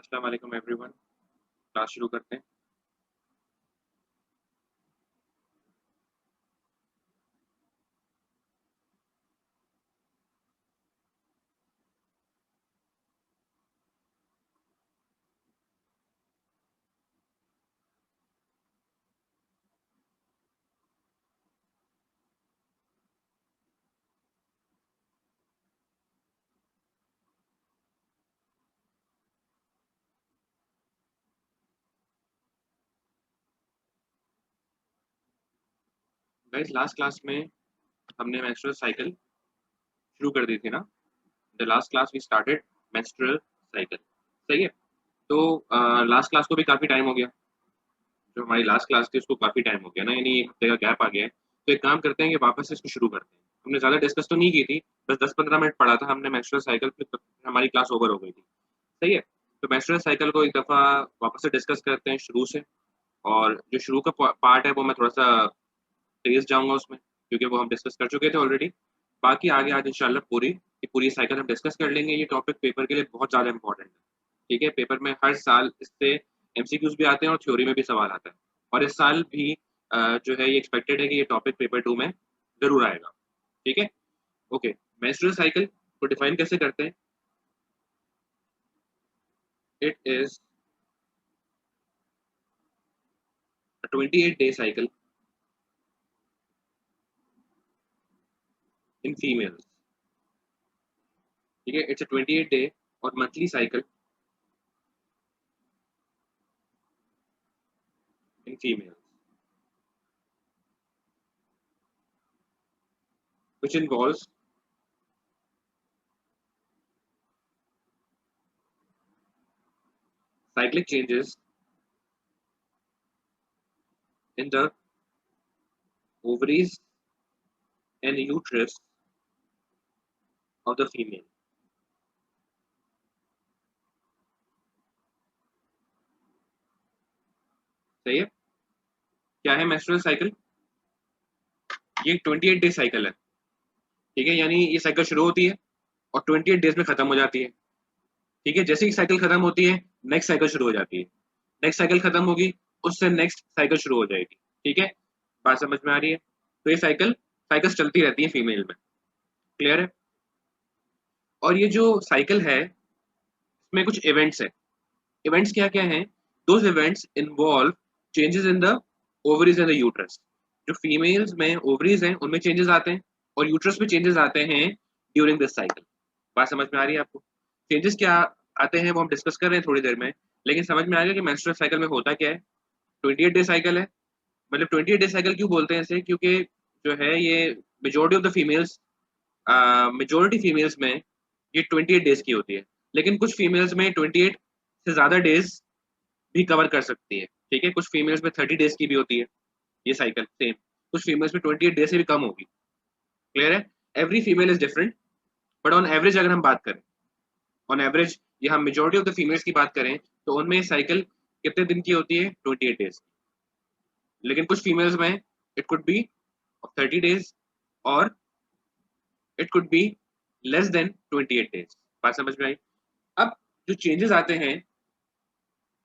अस्सलाम वालेकुम everyone. Class शुरू करते हैं। गाइस, लास्ट क्लास में हमने मेंस्ट्रुअल साइकिल शुरू कर दी थी ना। The last class we started menstrual cycle. सही है। तो लास्ट क्लास को भी काफ़ी टाइम हो गया। जो हमारी लास्ट क्लास थी उसको काफ़ी टाइम हो गया ना, यानी एक हफ्ते का गैप आ गया है। तो एक काम करते हैं कि वापस से इसको शुरू करते हैं। हमने ज़्यादा डिस्कस तो नहीं की थी, बस 10-15 मिनट पढ़ा था हमने मेंस्ट्रुअल साइकिल, फिर हमारी क्लास ओवर हो गई थी। सही है। तो मेंस्ट्रुअल साइकिल को एक दफ़ा वापस से डिस्कस करते हैं शुरू से। और जो शुरू का पार्ट है वो मैं थोड़ा सा तेज जाऊँगा उसमें, क्योंकि वो हम डिस्कस कर चुके थे ऑलरेडी। बाकी आगे आज इंशाल्लाह पूरी की पूरी साइकिल हम डिस्कस कर लेंगे। ये टॉपिक पेपर के लिए बहुत ज़्यादा इम्पोर्टेंट है। ठीक है? पेपर में हर साल इससे एमसीक्यूज़ भी आते हैं और थ्योरी में भी सवाल आता है। और इस साल भी जो है ये एक्सपेक्टेड है कि ये टॉपिक पेपर 2 में ज़रूर आएगा। ठीक है? ओके। मेंस्ट्रुअल साइकिल को डिफाइन कैसे करते हैं? It is a 28 day cycle in females. ठीक है? इट्स अ 28 डे और monthly cycle in females, which involves cyclic changes in the ovaries and uterus of the female। सही है। क्या है मेंस्ट्रुअल साइकिल? ये 28 डे साइकिल है। ठीक है, यानी ये साइकिल शुरू होती है और 28 डेज में खत्म हो जाती है। ठीक है, जैसे ही साइकिल खत्म होती है नेक्स्ट साइकिल शुरू हो जाती है। नेक्स्ट साइकिल खत्म होगी, उससे नेक्स्ट साइकिल शुरू हो जाएगी। ठीक है, बात समझ में आ रही है? तो ये साइकिल्स चलती रहती है फीमेल में। क्लियर है? और ये जो साइकिल है इसमें कुछ इवेंट्स है। इवेंट्स क्या क्या हैं? Those events involve changes in the ovaries and the uterus. जो फीमेल्स में ओवरीज हैं उनमें चेंजेस आते हैं और यूट्रस में चेंजेस आते हैं ड्यूरिंग दिस साइकिल। बात समझ में आ रही है आपको? चेंजेस क्या आते हैं वो हम डिस्कस कर रहे हैं थोड़ी देर में, लेकिन समझ में आ गया कि मेंस्ट्रुअल साइकिल में होता क्या है। 28 डे साइकिल है। मतलब 28 डे साइकिल क्यों बोलते हैं इसे? क्योंकि जो है ये majority of the females majority females में ये 28 डेज की होती है, लेकिन कुछ फीमेल्स में 28 से ज़्यादा डेज भी कवर कर सकती है। ठीक है, कुछ फीमेल्स में 30 डेज की भी होती है ये साइकिल सेम। कुछ फीमेल्स में 28 डेज से भी कम होगी। क्लियर है? Every female is different, but on average अगर हम बात करें, ऑन एवरेज ये हम मेजोरिटी ऑफ द फीमेल्स की बात करें तो उनमें साइकिल कितने दिन की होती है? 28 डेज। लेकिन कुछ फीमेल्स में इट कुड बी 30 डेज और it could be less than 28 days. बात समझ में आई? अब जो चेंजेस आते हैं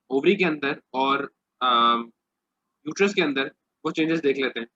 ओवरी के अंदर और यूट्रस के अंदर, वो चेंजेस देख लेते हैं।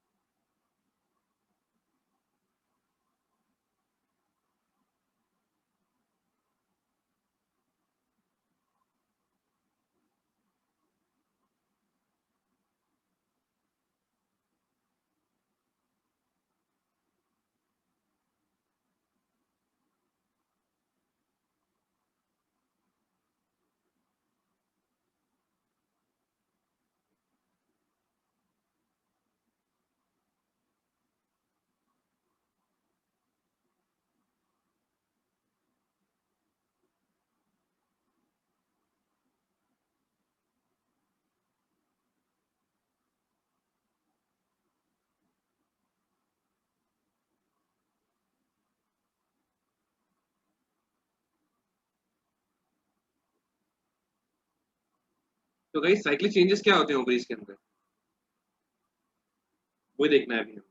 तो गाइस, साइक्लिक चेंजेस क्या होते हैं ओवरीज के अंदर, वो देखना है अभी हमें।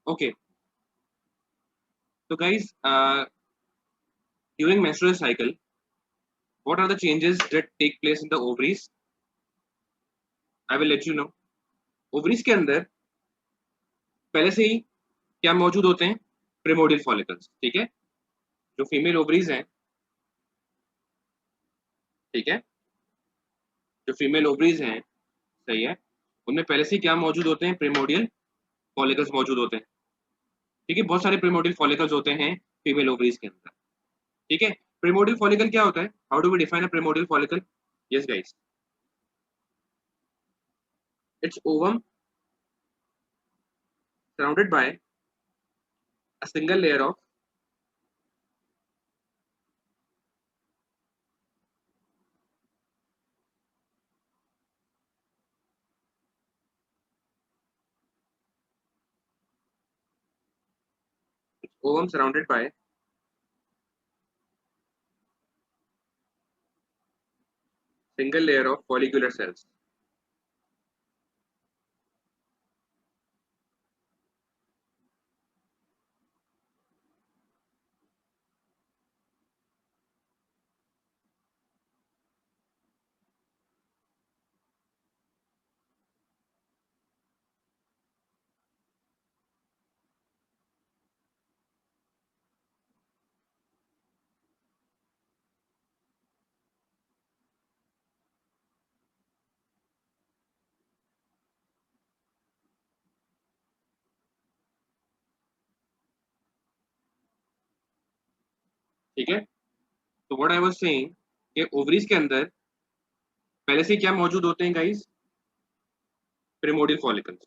ओके, तो guys, during menstrual cycle, what are the changes that take place in the ovaries? I will let you know. Ovaries के अंदर पहले से ही क्या मौजूद होते हैं? प्रिमोडियल फॉलिकल्स, ठीक है। जो फीमेल ओवरीज हैं, ठीक है, जो फीमेल ओवरीज हैं, सही है, उनमें पहले से ही क्या मौजूद होते हैं? प्रिमोडियल फॉलिकल्स मौजूद होते हैं, ठीक है। बहुत सारे प्रिमोडियल फॉलिकल्स होते हैं फीमेल ओवरीज के अंदर, ठीक है। प्रिमोडियल फॉलिकल क्या होता है? How do we define a primordial follicle? Yes guys, it's ovum surrounded by a single layer of ovum surrounded by single layer of follicular cells, ठीक है। तो व्हाट आई वाज सेइंग कि ovaries के अंदर पहले से क्या मौजूद होते हैं गाइस? प्रिमोडियल फॉलिकल्स,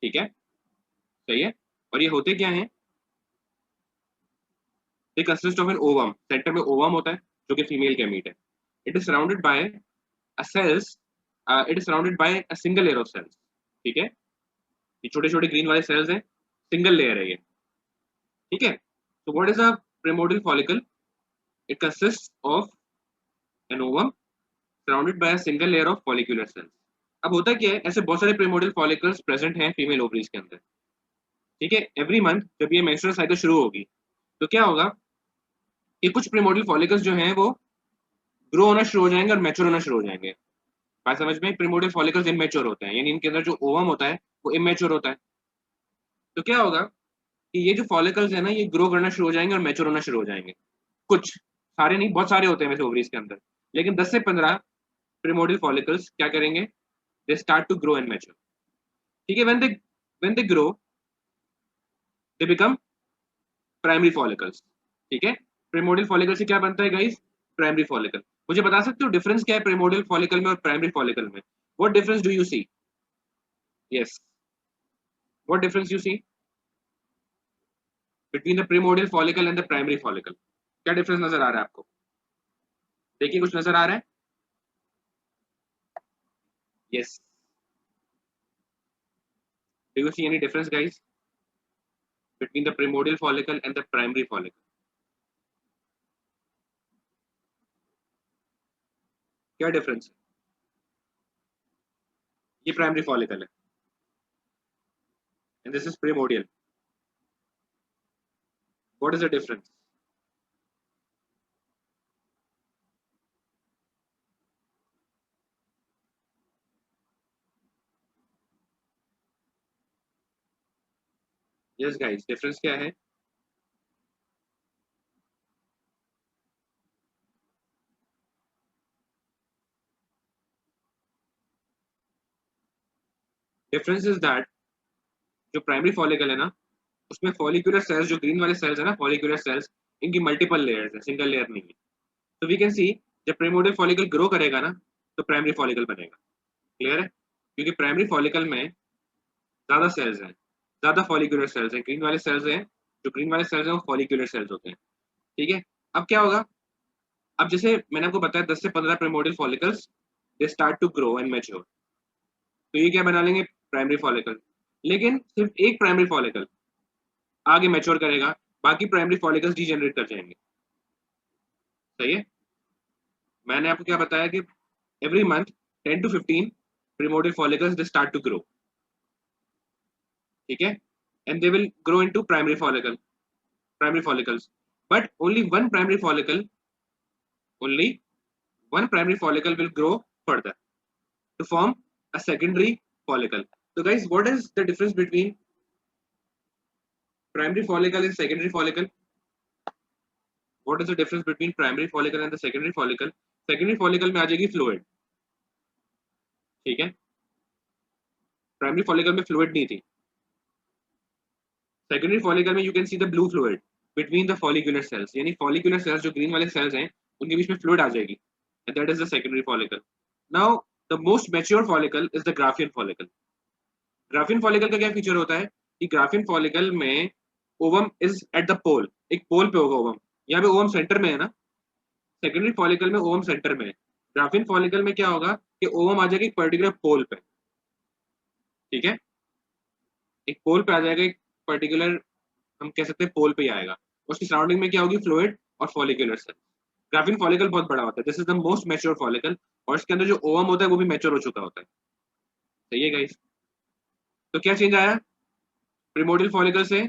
ठीक है, सही है। और ये होते क्या हैं? They consist of an ovum, centre में ओवम होता है जो कि फीमेल गैमीट है। It is surrounded by a cells, it is surrounded by a single layer of cells, ठीक है। ये छोटे छोटे ग्रीन वाले सेल्स हैं, सिंगल लेयर है ये, ठीक है। तो what is a primordial follicle? It consist of an ovum surrounded by a single layer of follicular cells. अब होता क्या है, ऐसे बहुत सारे प्रिमोडियल फॉलिकल्स प्रेजेंट हैं फीमेल ओवरीज के अंदर, ठीक है। एवरी मंथ जब ये मेंस्ट्रुअल साइकिल शुरू होगी तो क्या होगा कि कुछ प्रिमोडियल फॉलिकल्स जो हैं वो ग्रो होना शुरू हो जाएंगे और मैच्योर होना शुरू हो जाएंगे। बात समझ में? प्रिमोडियल फॉलिकल्स इमेच्योर होते हैं, यानी इनके अंदर जो ओवम होता है वो इमेच्योर होता है। तो क्या होगा कि ये जो फॉलिकल्स है ना, ये ग्रो करना शुरू हो जाएंगे और मैच्योर होना शुरू हो जाएंगे। कुछ, सारे नहीं, बहुत सारे होते हैं वैसे ओवरीज के अंदर, लेकिन 10 से 15 प्रिमोडियल फॉलिकल्स क्या करेंगे? They start to grow and mature, ठीक है। When they grow they become primary follicles, ठीक है। प्रिमोडियल फॉलिकल से क्या बनता है गाइस? Primary follicle. मुझे बता सकते हो डिफरेंस क्या है प्रिमोडियल फॉलिकल में और प्राइमरी फॉलिकल में? What difference do you see? Yes, what difference you see between the primordial follicle and the primary follicle? क्या डिफरेंस नजर आ रहा है आपको? देखिए, कुछ नजर आ रहा है? Yes, do you see any difference guys between the primordial follicle and the primary follicle? क्या डिफरेंस है? ये प्राइमरी फॉलिकल है and this is primordial. What is the difference? Yes guys, difference क्या है? डिफरेंस इज दैट जो primary follicle है ना, उसमें फॉलिकुलर सेल्स, जो ग्रीन वाले सेल्स है ना, फॉलिकुलर सेल्स, इनकी मल्टीपल लेयर्स है, सिंगल लेयर नहीं है। तो वी कैन सी, जब प्रिमोडियल फॉलिकल ग्रो करेगा ना तो प्राइमरी फॉलिकल बनेगा। क्लियर है? क्योंकि प्राइमरी फॉलिकल में ज्यादा सेल्स हैं, ज्यादा फॉलिकुलर सेल्स हैं, ग्रीन वाले सेल्स हैं, जो ग्रीन वाले सेल्स हैं वो फॉलिकुलर सेल्स होते हैं, ठीक है। अब क्या होगा? अब जैसे मैंने आपको बताया 10 से 15 primordial follicles they start to grow and mature, तो ये क्या बना लेंगे? Primary follicle. लेकिन सिर्फ एक प्राइमरी फॉलिकल आगे मैच्योर करेगा, बाकी प्राइमरी फॉलिकल्स डीजेनरेट कर जाएंगे, सही है। मैंने आपको क्या बताया कि every month 10 to 15 primordial follicles they start to grow, ठीक है। and they will grow into primary follicles. But only one primary follicle will grow further to form a secondary follicle. So guys, what is the difference between primary follicle and secondary follicle? What is the difference between primary follicle and the secondary follicle? Secondary follicle में आ जाएगी fluid, ठीक है? Primary follicle में fluid नहीं थी. Secondary follicle में you can see the blue fluid between the follicular cells. यानी follicular cells जो green वाले cells हैं, उनके बीच में fluid आ जाएगी. And that is the secondary follicle. Now the most mature follicle is the Graafian follicle. Graafian follicle का क्या feature होता है कि Graafian follicle में ovum is at the pole. एक pole पे होगा ovum. यहाँ पे ovum center में है ना. Secondary follicle में ovum center में है. Graafian follicle में क्या होगा कि ovum आ जाएगा एक particular pole पे. ठीक है, एक पोल पे आ जाएगा, एक पर्टिकुलर हम कह सकते हैं पोल पे ही आएगा. उसकी सराउंडिंग में क्या होगी, फ्लूइड और फॉलिकुलर सेल. ग्राफिन फॉलिकल बहुत बड़ा होता है. This is the most mature follicle और इसके अंदर जो ओवम होता है वो भी मैच्योर हो चुका होता है. सही है गाइस. तो क्या चेंज आया, प्रिमोडियल फॉलिकल से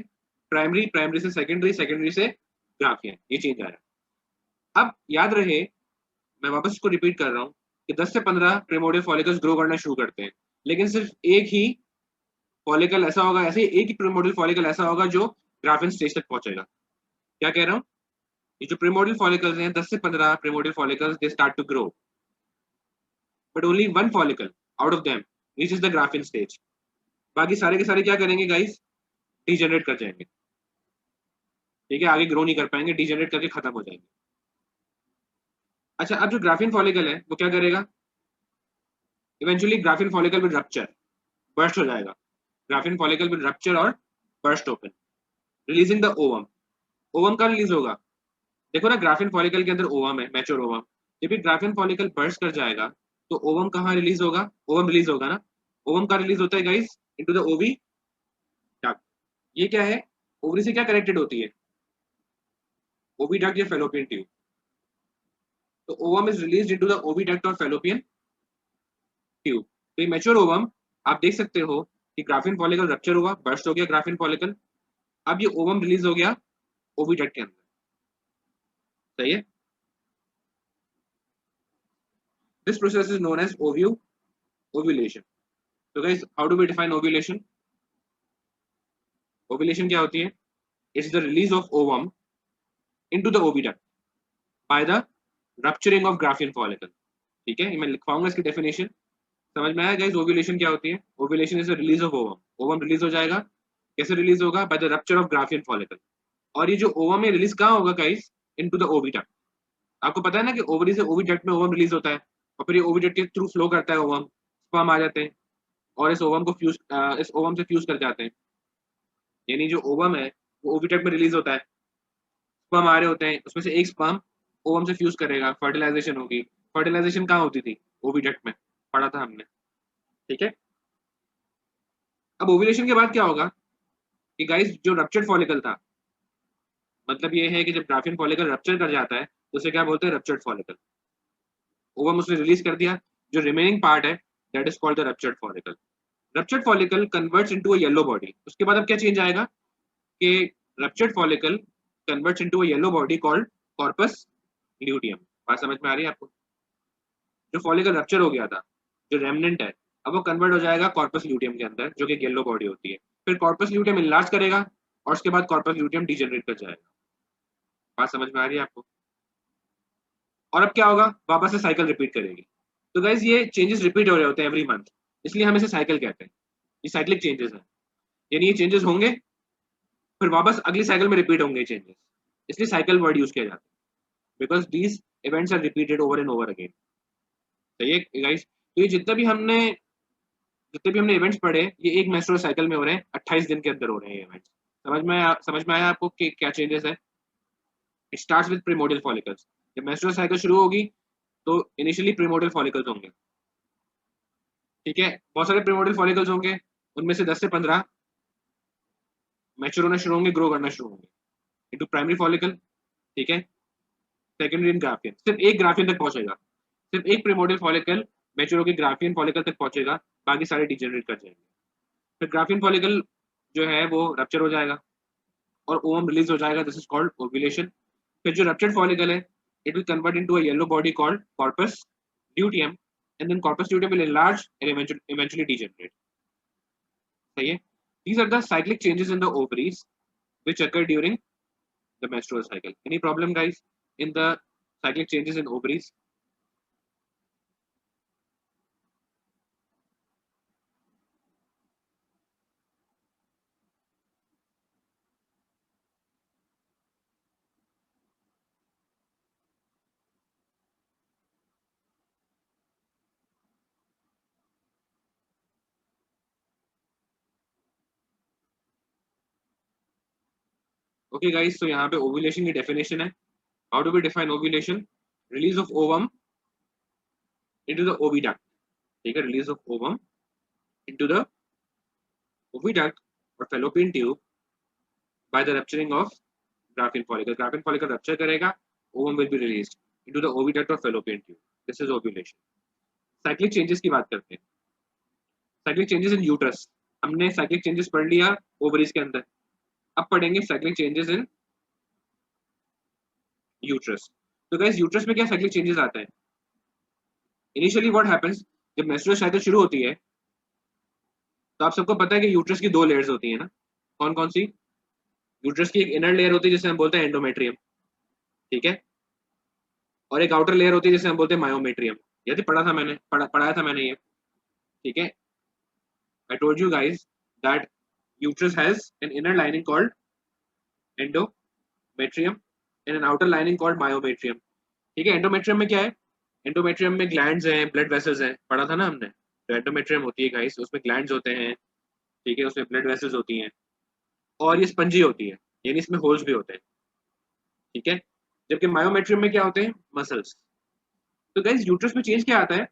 प्राइमरी, प्राइमरी से सेकेंडरी, सेकेंडरी से ग्राफियन, ये चेंज आया. अब याद रहे, मैं वापस इसको रिपीट कर रहा हूँ कि 10 से 15 प्रिमोडियल फॉलिकल्स ग्रो करना शुरू करते हैं, लेकिन सिर्फ एक ही फॉलिकल ऐसा होगा, ऐसे एक ही प्रिमोडियल फॉलिकल ऐसा होगा जो ग्राफिन स्टेज तक पहुंचेगा. क्या कह रहा हूँ, ये जो प्रिमोडियल फॉलिकल्स हैं 10 से 15 primordial follicles they start to grow, but only one follicle out of them reaches the Graafian stage. बाकी सारे के सारे क्या करेंगे गाइस, डीजेनरेट कर जाएंगे. ठीक है, आगे ग्रो नहीं कर पाएंगे, डीजेनरेट करके खत्म हो जाएंगे. अच्छा, अब जो ग्राफिन फॉलिकल है वो क्या करेगा, eventually graphene follicle will rupture, burst हो जाएगा. ग्राफिन फॉलिकल विल रप्चर और burst open, releasing the ovum. Ovum का रिलीज होगा, देखो ना ग्राफिन फॉलिकल के अंदर ओवम है, मैच्योर ओवम. जब भी ग्राफिन फॉलिकल बर्स्ट कर जाएगा तो ओवम कहाँ रिलीज होगा, ओवम रिलीज होगा ना. ओवम का रिलीज होता है गाइस इनटू द ओवी डक्ट. ये क्या है, ओवरी से क्या कनेक्टेड होती है, ओवी डक्ट या फेलोपियन ट्यूब. तो ovum is released into the ओवी डक्ट और फेलोपियन ट्यूब. तो ये मैच्योर ओवम आप देख सकते हो कि ग्राफिन फॉलिकल रप्चर हुआ, बर्स्ट हो गया ग्राफिन फॉलिकल. अब ये ओवम रिलीज हो गया ओवी डक्ट के अंदर. सही है. This process is known as ovulation. So guys, how do we define ovulation? Ovulation क्या होती है? It's the release of ovum into the oviduct by the rupturing of Graafian follicle. ठीक है, मैं लिखवाऊंगा इसकी डेफिनेशन. समझ में आया गाइस, ओव्यूलेशन क्या होती है? Ovulation is the release of ovum. Ovum release हो जाएगा, कैसे रिलीज होगा, by the rupture of Graafian follicle. और ये जो ओवम है रिलीज कहाँ होगा गाइस, इनटू द ओविडक्ट. आपको पता है ना कि ओवरी से ओविडक्ट में ओवम रिलीज होता है और फिर ये ओविडक्ट के थ्रू फ्लो करता है ओवम, स्पर्म आ जाते हैं और इस ओवम को फ्यूज, इस ओवम से फ्यूज कर जाते हैं. यानी जो ओवम है वो ओविडक्ट में रिलीज होता है, स्पर्म आ रहे होते हैं, उसमें से एक स्पर्म ओवम से फ्यूज करेगा, फर्टिलाइजेशन होगी. फर्टिलाइजेशन कहाँ होती थी, ओविडक्ट में, पढ़ा था हमने. ठीक है. अब ओव्यूलेशन के बाद क्या होगा कि गाइस जो रप्चर्ड फॉलिकल था, मतलब ये है कि जब ग्राफियन फॉलिकल रप्चर कर जाता है तो उसे क्या बोलते हैं, रप्चर्ड फॉलिकल. ओवम उसने रिलीज कर दिया, जो रिमेनिंग पार्ट है that is called the ruptured follicle. Ruptured follicle converts into a yellow body. उसके बाद अब क्या चेंज आएगा कि ruptured follicle converts into a yellow body called corpus luteum. बात समझ में आ रही है आपको? जो फॉलिकल रप्चर हो गया था, जो रेमनेंट है, अब वो कन्वर्ट हो जाएगा कॉर्पस ल्यूटियम के अंदर, जो कि येलो बॉडी होती है. फिर कॉर्पस ल्यूटियम इनलार्ज करेगा और उसके बाद कॉर्पस ल्यूटियम डीजेनरेट कर जाएगा. बात समझ में आ रही है आपको? और अब क्या होगा, वापस से साइकिल रिपीट करेगी. तो गाइज ये चेंजेस रिपीट हो रहे होते हैं एवरी मंथ, इसलिए हम इसे साइकिल कहते हैं. ये साइक्लिक चेंजेस है, यानी ये चेंजेस होंगे फिर वापस अगली साइकिल में रिपीट होंगे चेंजेस, इसलिए साइकिल वर्ड यूज किया जाता है, because these events are repeated over and over again. सही है गाइज. तो ये जितने भी हमने इवेंट्स पढ़े, ये एक मेंस्ट्रुअल साइकिल में हो रहे हैं, 28 दिन के अंदर हो रहे हैं इवेंट्स. समझ में आया आपको कि क्या चेंजेस है? It starts with primordial follicles. जब मेंस्ट्रुअल साइकिल शुरू होगी तो इनिशियली प्रीमोडियल फॉलिकल्स होंगे. ठीक है, बहुत सारे प्रीमोडियल फॉलिकल्स होंगे, उनमें से 10 से 15 मैच्योर होना शुरू होंगे, ग्रो करना शुरू होंगे इनटू प्राइमरी फॉलिकल. ठीक है, सेकेंडरी एंड ग्राफियन. सिर्फ एक ग्राफियन तक पहुंचेगा, सिर्फ एक प्रीमोडियल फॉलिकल मैच्योर होकर ग्राफियन फॉलिकल तक पहुंचेगा, बाकी सारे डिजेनरेट कर जाएंगे. फिर ग्राफियन फॉलिकल जो है वो रप्चर हो जाएगा और ओवम रिलीज हो जाएगा, दिस इज कॉल्ड ओव्यूलेशन। फिर जो रप्चर्ड फॉलिकल है, it will convert into a yellow body called corpus luteum, and then corpus luteum will enlarge and eventually degenerate. सही है? These are the cyclic changes in the ovaries which occur during the menstrual cycle. Any problem, guys, in the cyclic changes in ovaries? Okay, guys, so यहाँ पे ovulation की definition है. How do we define ovulation? Release of ovum into the oviduct. ठीक है, release of ovum into the oviduct or fallopian tube by the rupturing of graphene follicle. Graphene follicle rupture करेगा, ovum will be released into the oviduct or fallopian tube. This is ovulation. Cyclic changes की बात करते हैं. Cyclic changes in uterus. हमने cyclic changes पढ़ लिया ovaries के अंदर. अब पढ़ेंगे cyclic changes in uterus. तो guys, uterus में क्या cyclic changes आते हैं? Initially what happens, जब menstrual cycle शुरू होती है, तो आप सबको पता है कि यूट्रस की दो लेयर्स होती है ना. कौन कौन सी? यूट्रस की एक इनर लेयर होती है जिसे हम बोलते हैं एंडोमेट्रियम, ठीक है, और एक आउटर लेयर होती है जिसे हम बोलते हैं मायोमेट्रियम. यदि पढ़ाया था मैंने ये, ठीक है. I told you guys that uterus has an inner lining called endometrium and an outer lining called myometrium. ठीक है. एंडोमेट्रियम में क्या है? एंडोमेट्रियम में ग्लैंड्स हैं, ब्लड वेसल्स हैं, पढ़ा था ना हमने. तो एंडोमेट्रियम होती है गाइस, उसमें ग्लैंड्स होते हैं, ठीक है, उसमें ब्लड वेसल्स होती हैं, और ये स्पंजी होती है, यानी इसमें होल्स भी होते हैं, ठीक है. जबकि मायोमेट्रियम में क्या होते हैं? मसल्स. तो गाइस, यूट्रस में चेंज क्या आता है?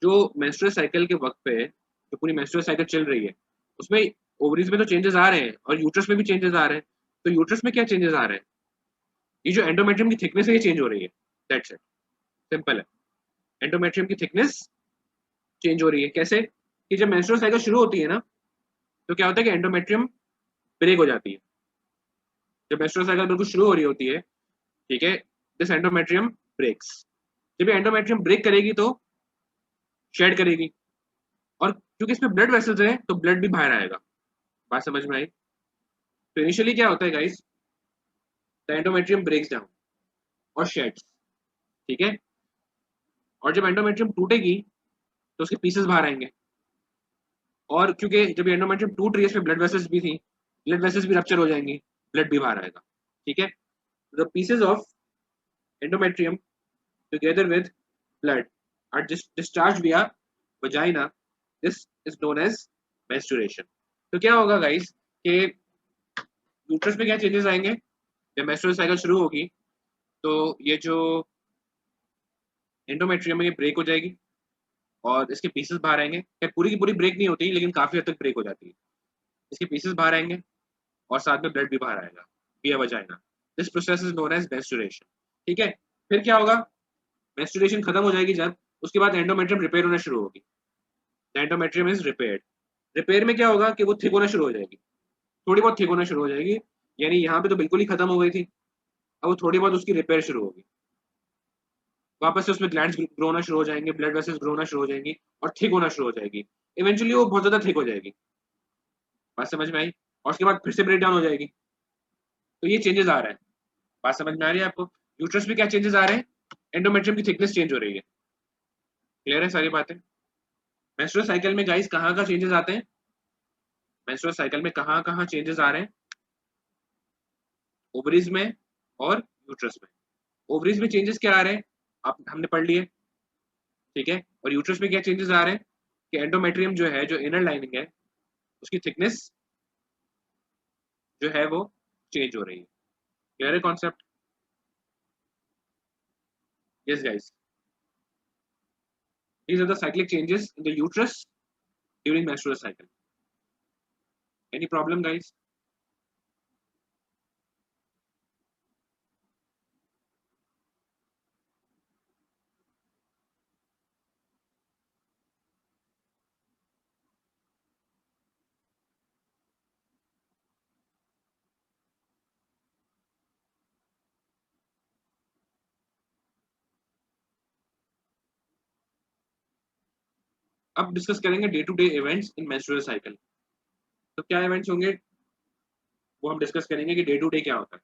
जो मेंस्ट्रुअल साइकिल के वक्त पे जो पूरी मेंस्ट्रुअल साइकिल चल रही है, उसमें ओवरीज में तो चेंजेस आ रहे हैं और यूट्रस में भी चेंजेस आ रहे हैं. तो यूट्रस में क्या चेंजेस आ रहे हैं? ये जो एंडोमेट्रियम की थिकनेस है, ये चेंज हो रही है. दैट्स इट, सिंपल है. एंडोमेट्रियम की थिकनेस चेंज हो रही है. कैसे? कि जब मेंस्ट्रुअल साइकिल शुरू होती है ना, तो क्या होता है कि एंडोमेट्रियम ब्रेक हो जाती है. जब मेंस्ट्रुअल साइकिल बिल्कुल शुरू हो रही होती है, ठीक है, दिस एंडोमेट्रियम ब्रेक्स. जब ये एंडोमेट्रियम ब्रेक करेगी तो शेड करेगी, और क्योंकि इसमें ब्लड वेसल्स हैं तो ब्लड भी बाहर आएगा. बात समझ में आई? तो इनिशियली क्या होता है guys, the endometrium breaks down और शेड्स, ठीक है. और जब एंडोमेट्रियम टूटेगी तो उसके पीसेस बाहर आएंगे, और क्योंकि जब एंडोमेट्रियम टूट रही है, इसमें ब्लड वेसल्स भी थी, ब्लड वेसल्स भी रप्चर हो जाएंगी, ब्लड भी बाहर आएगा, ठीक है. The pieces of endometrium together with blood are discharge via vagina. This is known as menstruation. तो क्या होगा गाइस कि यूट्रस में क्या चेंजेस आएंगे? जब मेंस्ट्रुअल साइकिल शुरू होगी तो ये जो एंडोमेट्रियम है ये ब्रेक हो जाएगी और इसके पीसेस बाहर आएंगे. पूरी की पूरी ब्रेक नहीं होती, लेकिन काफी हद तक ब्रेक हो जाती है. इसके पीसेस बाहर आएंगे और साथ में ब्लड भी बाहर आएगा via vagina. This process is known as menstruation, ठीक है. फिर क्या होगा? मेंस्ट्रुएशन खत्म हो जाएगी जब, उसके बाद एंडोमेट्रियम रिपेयर होना शुरू होगी. Endometrium is repaired. रिपेयर में क्या होगा कि वो थिक होना शुरू हो जाएगी, थोड़ी बहुत थिक होना शुरू हो जाएगी, यानी यहाँ पे तो बिल्कुल ही खत्म हो गई थी, अब वो थोड़ी बहुत उसकी रिपेयर शुरू होगी. वापस से उसमें ग्लैंड्स ग्रो होना शुरू हो जाएंगे, ब्लड वेसल्स ग्रो होना शुरू हो जाएंगी और थिक होना शुरू हो जाएगी. इवेंचुअली वो बहुत ज्यादा थिक हो जाएगी. बात समझ में आई? और उसके बाद फिर से ब्रेक डाउन हो जाएगी. तो ये चेंजेस आ रहा है. बात समझ में आ रही है आपको? यूट्रस में क्या चेंजेस आ रहे हैं? एंडोमेट्रियम की थिकनेस चेंज हो रही है. क्लियर है सारी बातें? मेंस्ट्रुअल साइकिल में गाइस कहाँ का चेंजेस आते हैं? मेंस्ट्रुअल साइकिल में कहाँ कहाँ चेंजेस आ रहे हैं? ओवरीज में और यूट्रस में. ओवरीज में चेंजेस क्या आ रहे हैं आप हमने पढ़ लिए, ठीक है. और यूट्रस में क्या चेंजेस आ रहे हैं कि एंडोमेट्रियम जो है, जो इनर लाइनिंग है, उसकी थिकनेस जो है वो चेंज हो रही है. क्लियर है concept? Yes guys, these are the cyclic changes in the uterus during menstrual cycle. Any problem, guys? अब डिस्कस करेंगे day to day events in menstrual cycle. तो क्या इवेंट्स होंगे वो हम डिस्कस करेंगे कि डे टू डे क्या होता है।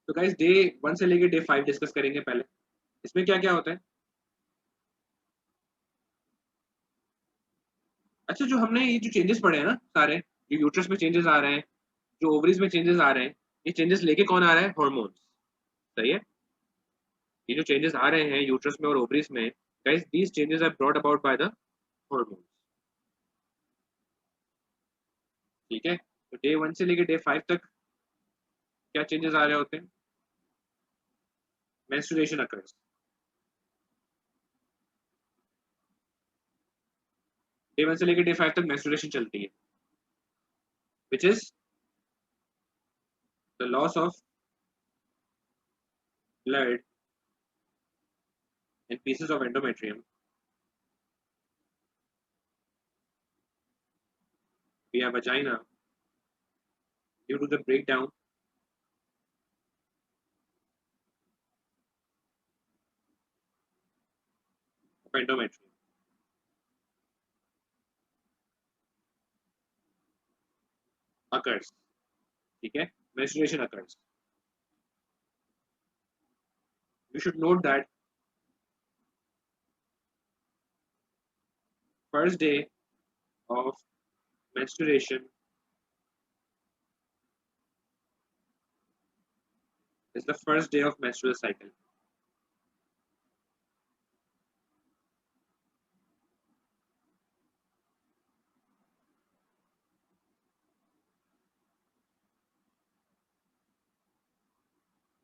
तो गाइस डे 1 से लेके डे 5 डिस्कस करेंगे पहले। इसमें क्या क्या होता है। अच्छा, जो हमने ये जो चेंजेस पढ़े हैं ना सारे, जो यूट्रस में चेंजेस आ रहे हैं, जो ओवरीज में चेंजेस आ रहे हैं, ये चेंजेस लेके कौन आ रहा है? हार्मोन्स। सही है। ये जो चेंजेस आ रहे हैं यूट्रस में और ओवरीज में, guys these changes are brought about by the hormones. ठीक है। तो डे 1 से लेके डे 5 तक क्या चेंजेस आ रहे होते हैं? Menstruation occurs. डे 1 से लेके डे 5 तक मेंस्ट्रुएशन चलती है, which is the loss of blood in pieces of endometrium via vagina due to the breakdown of endometrium occurs. ठीक है, menstruation occurs. You should note that first day of menstruation is the first day of menstrual cycle.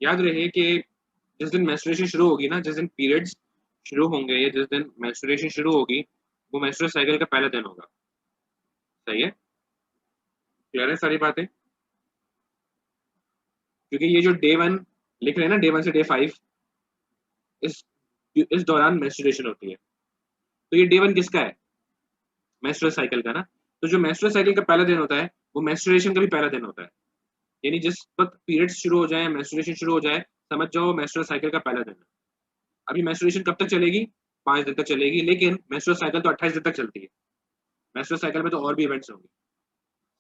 याद रहे कि जिस दिन menstruation शुरू होगी ना, जिस दिन periods शुरू होंगे या जिस दिन menstruation शुरू होगी, वो menstrual cycle का पहला दिन होगा। सही है, क्लियर है सारी बातें? क्योंकि ये जो डे 1 लिख रहे हैं ना, डे 1 से डे 5, इस इस दौरान menstruation होती है। तो ये डे 1 किसका है? मेंस्ट्रुअल साइकिल का ना। तो जो मेंस्ट्रुअल साइकिल का पहला दिन होता है वो मेंस्ट्रुएशन का भी पहला दिन होता है। यानी जिस वक्त पीरियड्स शुरू हो जाए, मेंस्ट्रुएशन शुरू हो जाए, समझ जाओ मेंस्ट्रुअल साइकिल का पहला दिन है। अभी मेंस्ट्रुएशन कब तक चलेगी? 5 दिन तक चलेगी, लेकिन मेंस्ट्रुअल साइकिल तो 28 दिन तक चलती है। मेंस्ट्रुअल साइकिल में तो और भी इवेंट्स होंगे।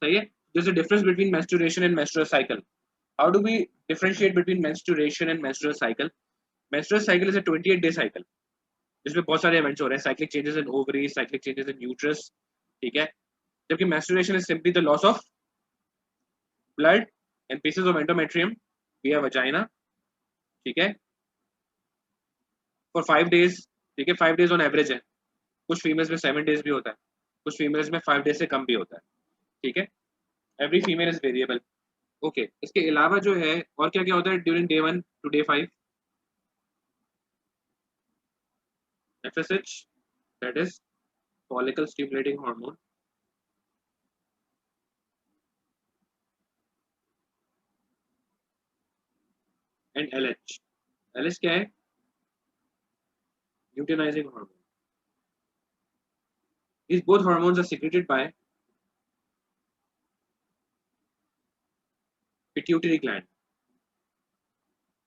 सही है। there's a difference between menstruation and menstrual cycle. How do we differentiate between menstruation and menstrual cycle? Menstrual cycle is a 28-day cycle जिसमें बहुत सारे इवेंट्स हो रहे हैं, cyclic changes in ovary, cyclic changes in uterus. ठीक है। जबकि menstruation is simply the loss of blood and pieces of endometrium via vagina। ठीक है, फॉर 5 days। ठीक है, 5 days ऑन एवरेज है। कुछ फीमेल्स में 7 days भी होता है, कुछ फीमेल्स में 5 days से कम भी होता है। ठीक है, every female is variable. Okay, इसके अलावा जो है और क्या क्या होता है during day 1 to day 5? FSH, that is follicle stimulating hormone, and LH। LH क्या है? luteinizing hormone। These both hormones are secreted by pituitary gland।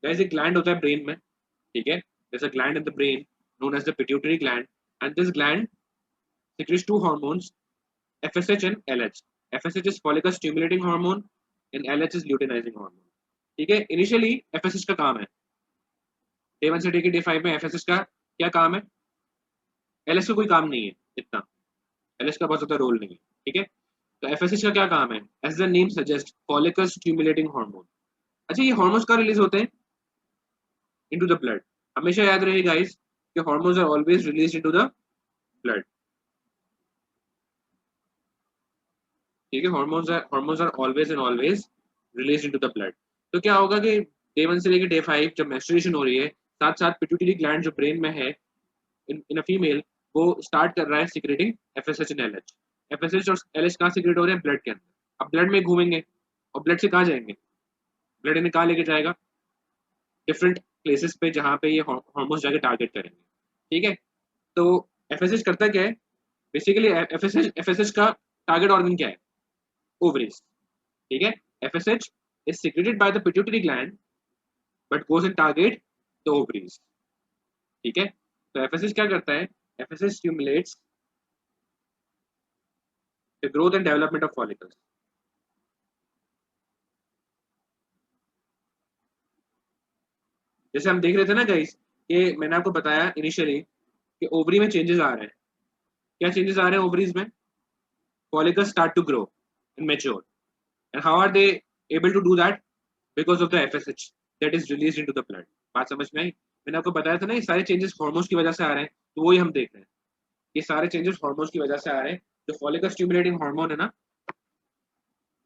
Guys, एक gland होता है ब्रेन में। ठीक है, there's a gland in the brain known as the pituitary gland, and this gland secretes two hormones, FSH and LH। FSH is follicle stimulating hormone and LH is luteinizing hormone। ठीक है, initially FSH का काम है, day 1 से day 5 में FSH का क्या काम है? LH का कोई काम नहीं है इतना, LH का बहुत ज्यादा रोल नहीं है। ठीक है, तो FSH का क्या काम है? As the name suggest, follicle stimulating hormone. अच्छा, ये हार्मोन्स का रिलीज होते हैं इनटू द ब्लड। हमेशा याद रहे गाइस कि hormones are always released into the blood. ठीक है, hormones are always and always released into the blood. तो क्या होगा कि डे 1 से लेकर डे 5 जब मेंस्ट्रुएशन हो रही है, साथ साथ पिट्यूटरी ग्लैंड जो ब्रेन में है इन अ फीमेल, वो स्टार्ट कर रहा है secreting FSH and LH। FSH और LH कहाँ सिक्रेट हो रहे हैं? ब्लड के अंदर। अब ब्लड में घूमेंगे और ब्लड से कहाँ जाएंगे? ब्लड इन्हें कहाँ लेके जाएगा? डिफरेंट प्लेसेस पे जहाँ पे ये हार्मोन्स जाके टारगेट करेंगे। ठीक है, तो FSH करता क्या है? बेसिकली FSH का टारगेट ऑर्गन क्या है? ओवरीज। ठीक है, FSH is secreted by the pituitary gland but goes and target the ovaries। ठीक है, तो एफएसएच क्या करता है? FSH stimulates the growth and development of follicles. जैसे हम देख रहे थे ना गाइस, कि मैंने आपको बताया इनिशियली कि ओवरी में चेंजेस आ रहे हैं। क्या चेंजेस आ रहे हैं ओवरीज में? Follicles start to grow and mature. And how are they able to do that? Because of the FSH that is released into the blood. बात समझ में आई? मैंने आपको बताया था ना, ये सारे चेंजेस हार्मोन्स की वजह से आ रहे हैं, तो वही हम देख रहे हैं। ये सारे चेंजेस हार्मोन्स की वजह से आ रहे हैं। जो फॉलिकल स्टिमुलेटिंग हार्मोन है ना,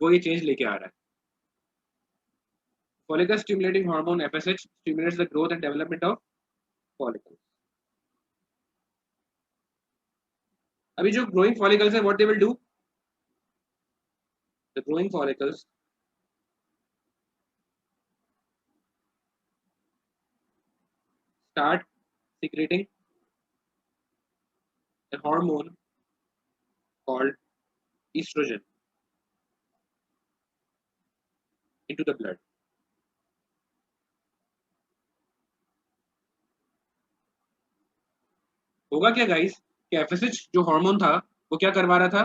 वो ये चेंज लेके आ रहा है। Follicle stimulating hormone FSH stimulates the growth and development of follicles. अभी जो ग्रोइंग फॉलिकल्स है, what they will do? The growing follicles start secreting a hormone called estrogen into the blood. होगा क्या गाइस कि FSH जो hormone था, वो क्या करवा रहा था?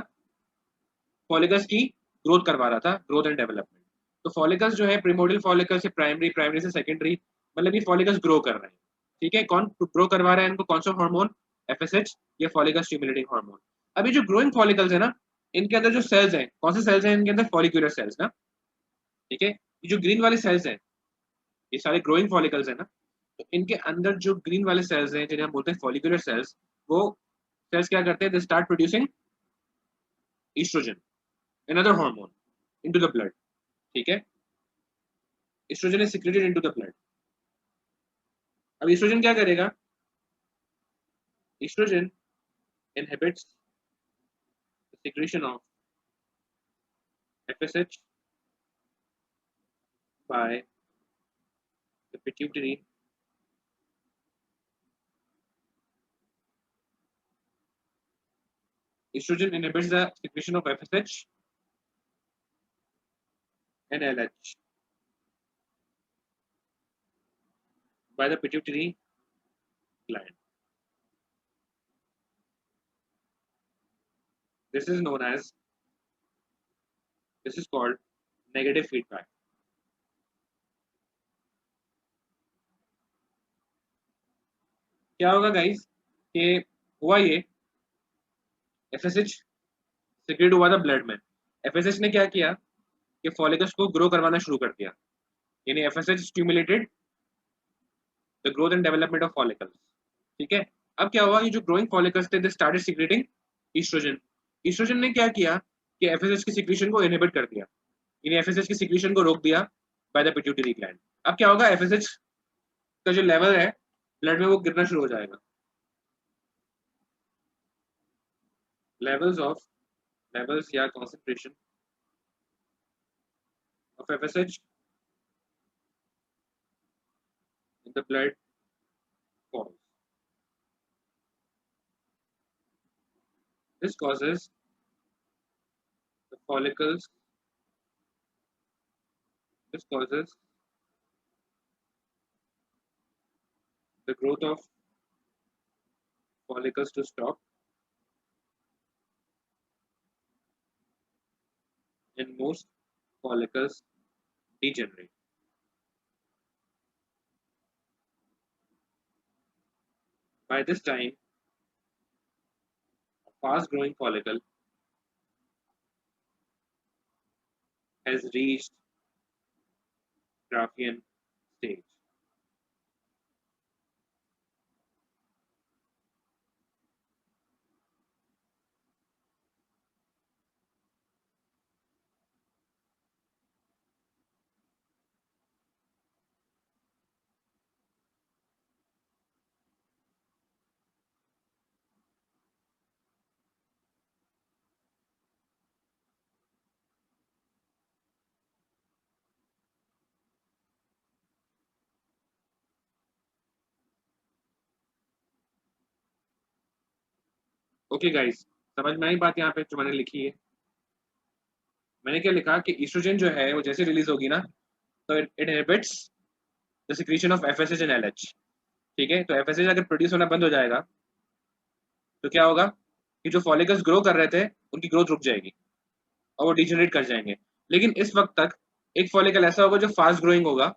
फॉलिकल्स की ग्रोथ करवा रहा था, ग्रोथ एंड डेवलपमेंट। तो फॉलिकल्स जो है प्रिमोडियल फॉलिकल से प्राइमरी, प्राइमरी से सेकेंडरी, मतलब ये फॉलिकल्स ग्रो कर रहे हैं। ठीक है, कौन ग्रो करवा रहा है इनको? कौन सा हार्मोन? एफएसएच या फॉलिकल स्टिमुलेटिंग हार्मोन। अभी जो ग्रोइंग फॉलिकल्स है ना, इनके अंदर जो सेल्स हैं, कौन से सेल्स हैं इनके अंदर? फॉलिकुलर सेल्स ना। ठीक है, ये जो ग्रीन वाले सेल्स हैं, ये सारे ग्रोइंग फॉलिकल्स है ना, तो इनके अंदर जो ग्रीन वाले सेल्स हैं, जिन्हें हम बोलते हैं फॉलिकुलर सेल्स, वो सेल्स क्या करते हैं? They start producing estrogen, another hormone, into the blood. ठीक है, estrogen is secreted into the blood. अब estrogen क्या करेगा? Estrogen inhibits the secretion of FSH by the pituitary estrogen inhibits the secretion of FSH and LH by the pituitary gland. This is known as, this is called negative feedback. क्या होगा guys कि हुआ ये, FSH secrete हुआ था blood में। FSH ने क्या किया कि फॉलिकल्स को ग्रो करवाना शुरू कर दिया, यानी FSH stimulated the growth and development of follicles. ठीक है, अब क्या हुआ, ये जो ग्रोइंग फॉलिकल्स थे, they started secreting estrogen. Estrogen ने क्या किया कि एफएसएच की सिक्रीशन को इनहिबिट कर दिया, यानी एफएसएच की सिक्रीशन को रोक दिया बाय द पिट्यूटरी ग्लैंड। अब क्या होगा, एफएसएच का जो लेवल है ब्लड में, वो गिरना शुरू हो जाएगा। लेवल्स या concentration of FSH in the blood falls. This causes the follicles, this causes the growth of follicles to stop, and most follicles degenerate. By this time, a fast growing follicle has reached Graafian stage. Okay guys, समझ में आई बात यहाँ पे जो मैंने लिखी है? मैंने क्या लिखा कि ईस्ट्रोजन जो है वो जैसे रिलीज होगी ना, तो it inhibits the secretion of FSH and LH. ठीक है, तो एफएसएच अगर प्रोड्यूस होना बंद हो जाएगा तो क्या होगा कि जो फॉलिकल्स ग्रो कर रहे थे उनकी ग्रोथ रुक जाएगी और वो डिजेनरेट कर जाएंगे। लेकिन इस वक्त तक एक फॉलिकल ऐसा होगा जो फास्ट ग्रोइंग होगा,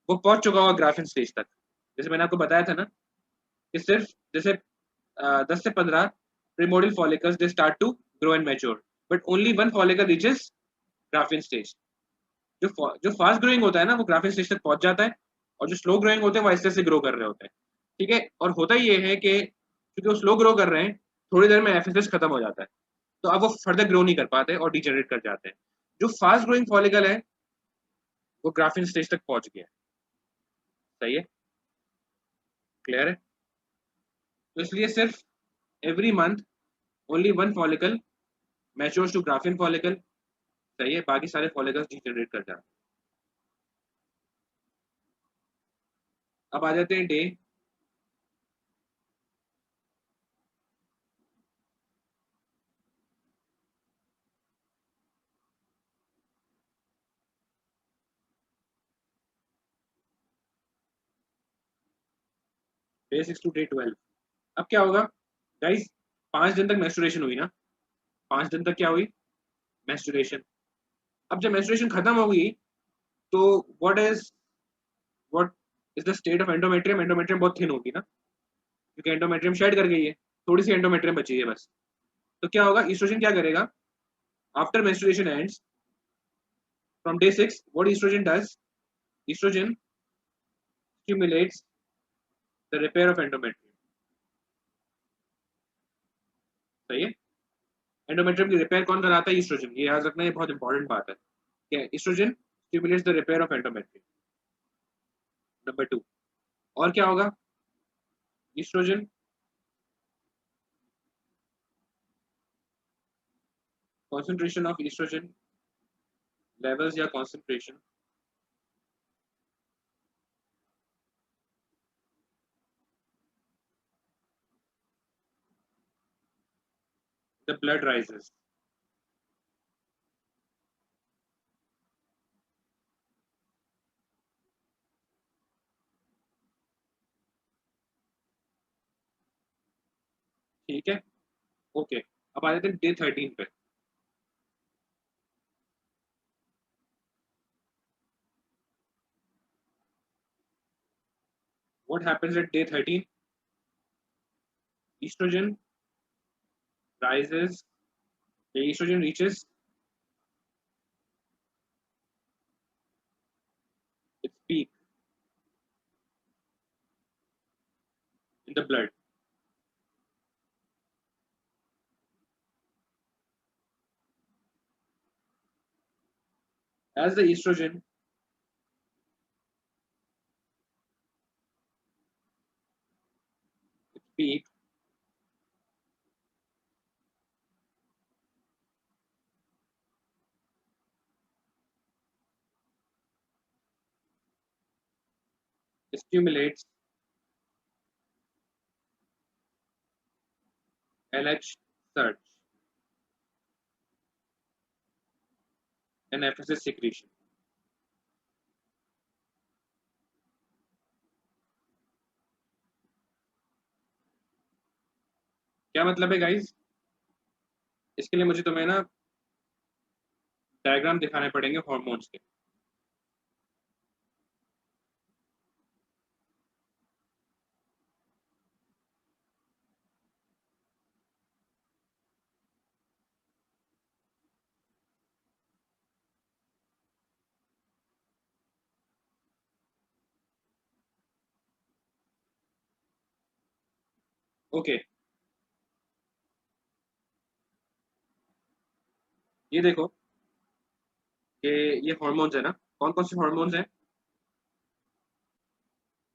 वो पहुंच चुका होगा ग्राफिन स्टेज तक। जैसे मैंने आपको बताया था ना कि सिर्फ जैसे 10 से 15 primordial follicles they start to grow and mature, but only one follicle reaches graphene stage. जो फास्ट ग्रोइंग होता है ना वो ग्राफिन स्टेज तक पहुंच जाता है, और जो स्लो ग्रोइंग होते हैं वो आहिस्ते से ग्रो कर रहे होते हैं। ठीक है, और होता ये है कि क्योंकि वो स्लो ग्रो कर रहे हैं, थोड़ी देर में एफएसएच खत्म हो जाता है, तो अब वो फर्दर ग्रो नहीं कर पाते और डिजेनरेट कर जाते हैं। जो फास्ट ग्रोइंग फॉलिकल है वो ग्राफिन स्टेज तक पहुंच गया है। सही है, क्लियर है। तो इसलिए सिर्फ every month only one follicle matures to Graafian follicle. सही है, बाकी सारे फॉलिकल्स डिजेनरेट कर जाते हैं। अब आ जाते हैं डे 6 to डे 12। अब क्या होगा गाइस, 5 दिन तक मेंस्ट्रुएशन हुई ना, 5 दिन तक क्या हुई, मेंस्ट्रुएशन। अब जब मेंस्ट्रुएशन खत्म होगी तो what is the state of endometrium. Endometrium बहुत थिन होगी ना, क्योंकि एंडोमेट्रियम शेड कर गई है, थोड़ी सी एंडोमेट्रियम बची है बस। तो क्या होगा, ईस्ट्रोजन क्या करेगा after menstruation ends from day 6, what estrogen does, estrogen stimulates the repair of endometrium. सही है, एंडोमेट्रियम की रिपेयर कौन कराता है, ईस्ट्रोजन। ये याद रखना, ये बहुत इंपॉर्टेंट बात है कि oestrogen stimulates the repair of endometrium. Number 2, और क्या होगा, estrogen concentration of estrogen levels या concentration the blood rises। ठीक है, ओके। अब आ जाते हैं डे 13 पे। what happens at day 13, estrogen rises, estrogen reaches its peak in the blood। as the estrogen its peak, stimulates LH surge and FSH secretion। क्या मतलब है गाइस, इसके लिए मुझे तुम्हें ना डायग्राम दिखाने पड़ेंगे हॉर्मोन्स के। ओके, ये देखो कि ये हॉर्मोन्स है ना, कौन कौन से हॉर्मोन्स हैं।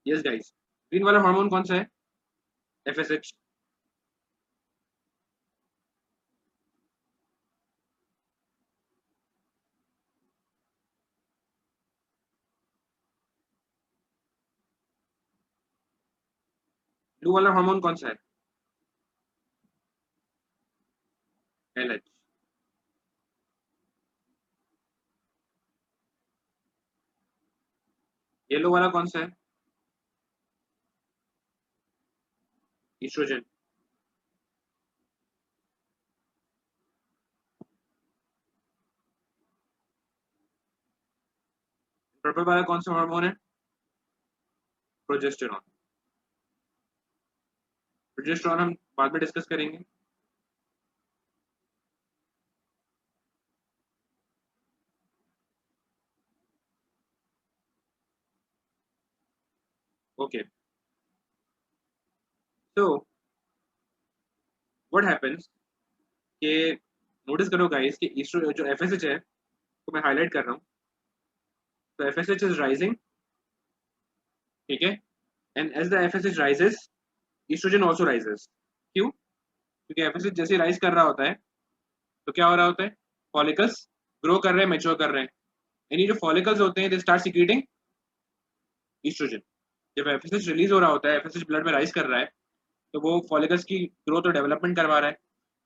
यस गाइस, ग्रीन वाला हार्मोन कौन सा है, एफएसएच। ब्लू वाला हार्मोन कौन सा है, एलएच। येलो वाला कौन सा है, ईस्ट्रोजन। पर्पल वाला कौन सा हार्मोन है? प्रोजेस्टेरॉन। प्रोजेस्टेरॉन हम बाद में डिस्कस करेंगे। ओके, तो व्हाट हैपेंस कि नोटिस करो गाइस कि ईस्ट्रो जो एफएसएच है तो मैं हाईलाइट कर रहा हूँ। तो एफएसएच इज राइजिंग, ठीक है, and as the FSH rises estrogen also rises. क्यों? क्योंकि एफएसएच जैसे राइज कर रहा होता है तो क्या हो रहा होता है, फॉलिकल्स ग्रो कर रहे हैं, मैच्योर कर रहे हैं, यानी जो फॉलिकल्स होते हैं दे स्टार्ट सीक्रेटिंग ईस्ट्रोजन। जब एफएसएच रिलीज हो रहा होता है, एफएसएच ब्लड में राइज कर रहा है, तो वो फॉलिकल्स की ग्रोथ और डेवलपमेंट करवा रहा है,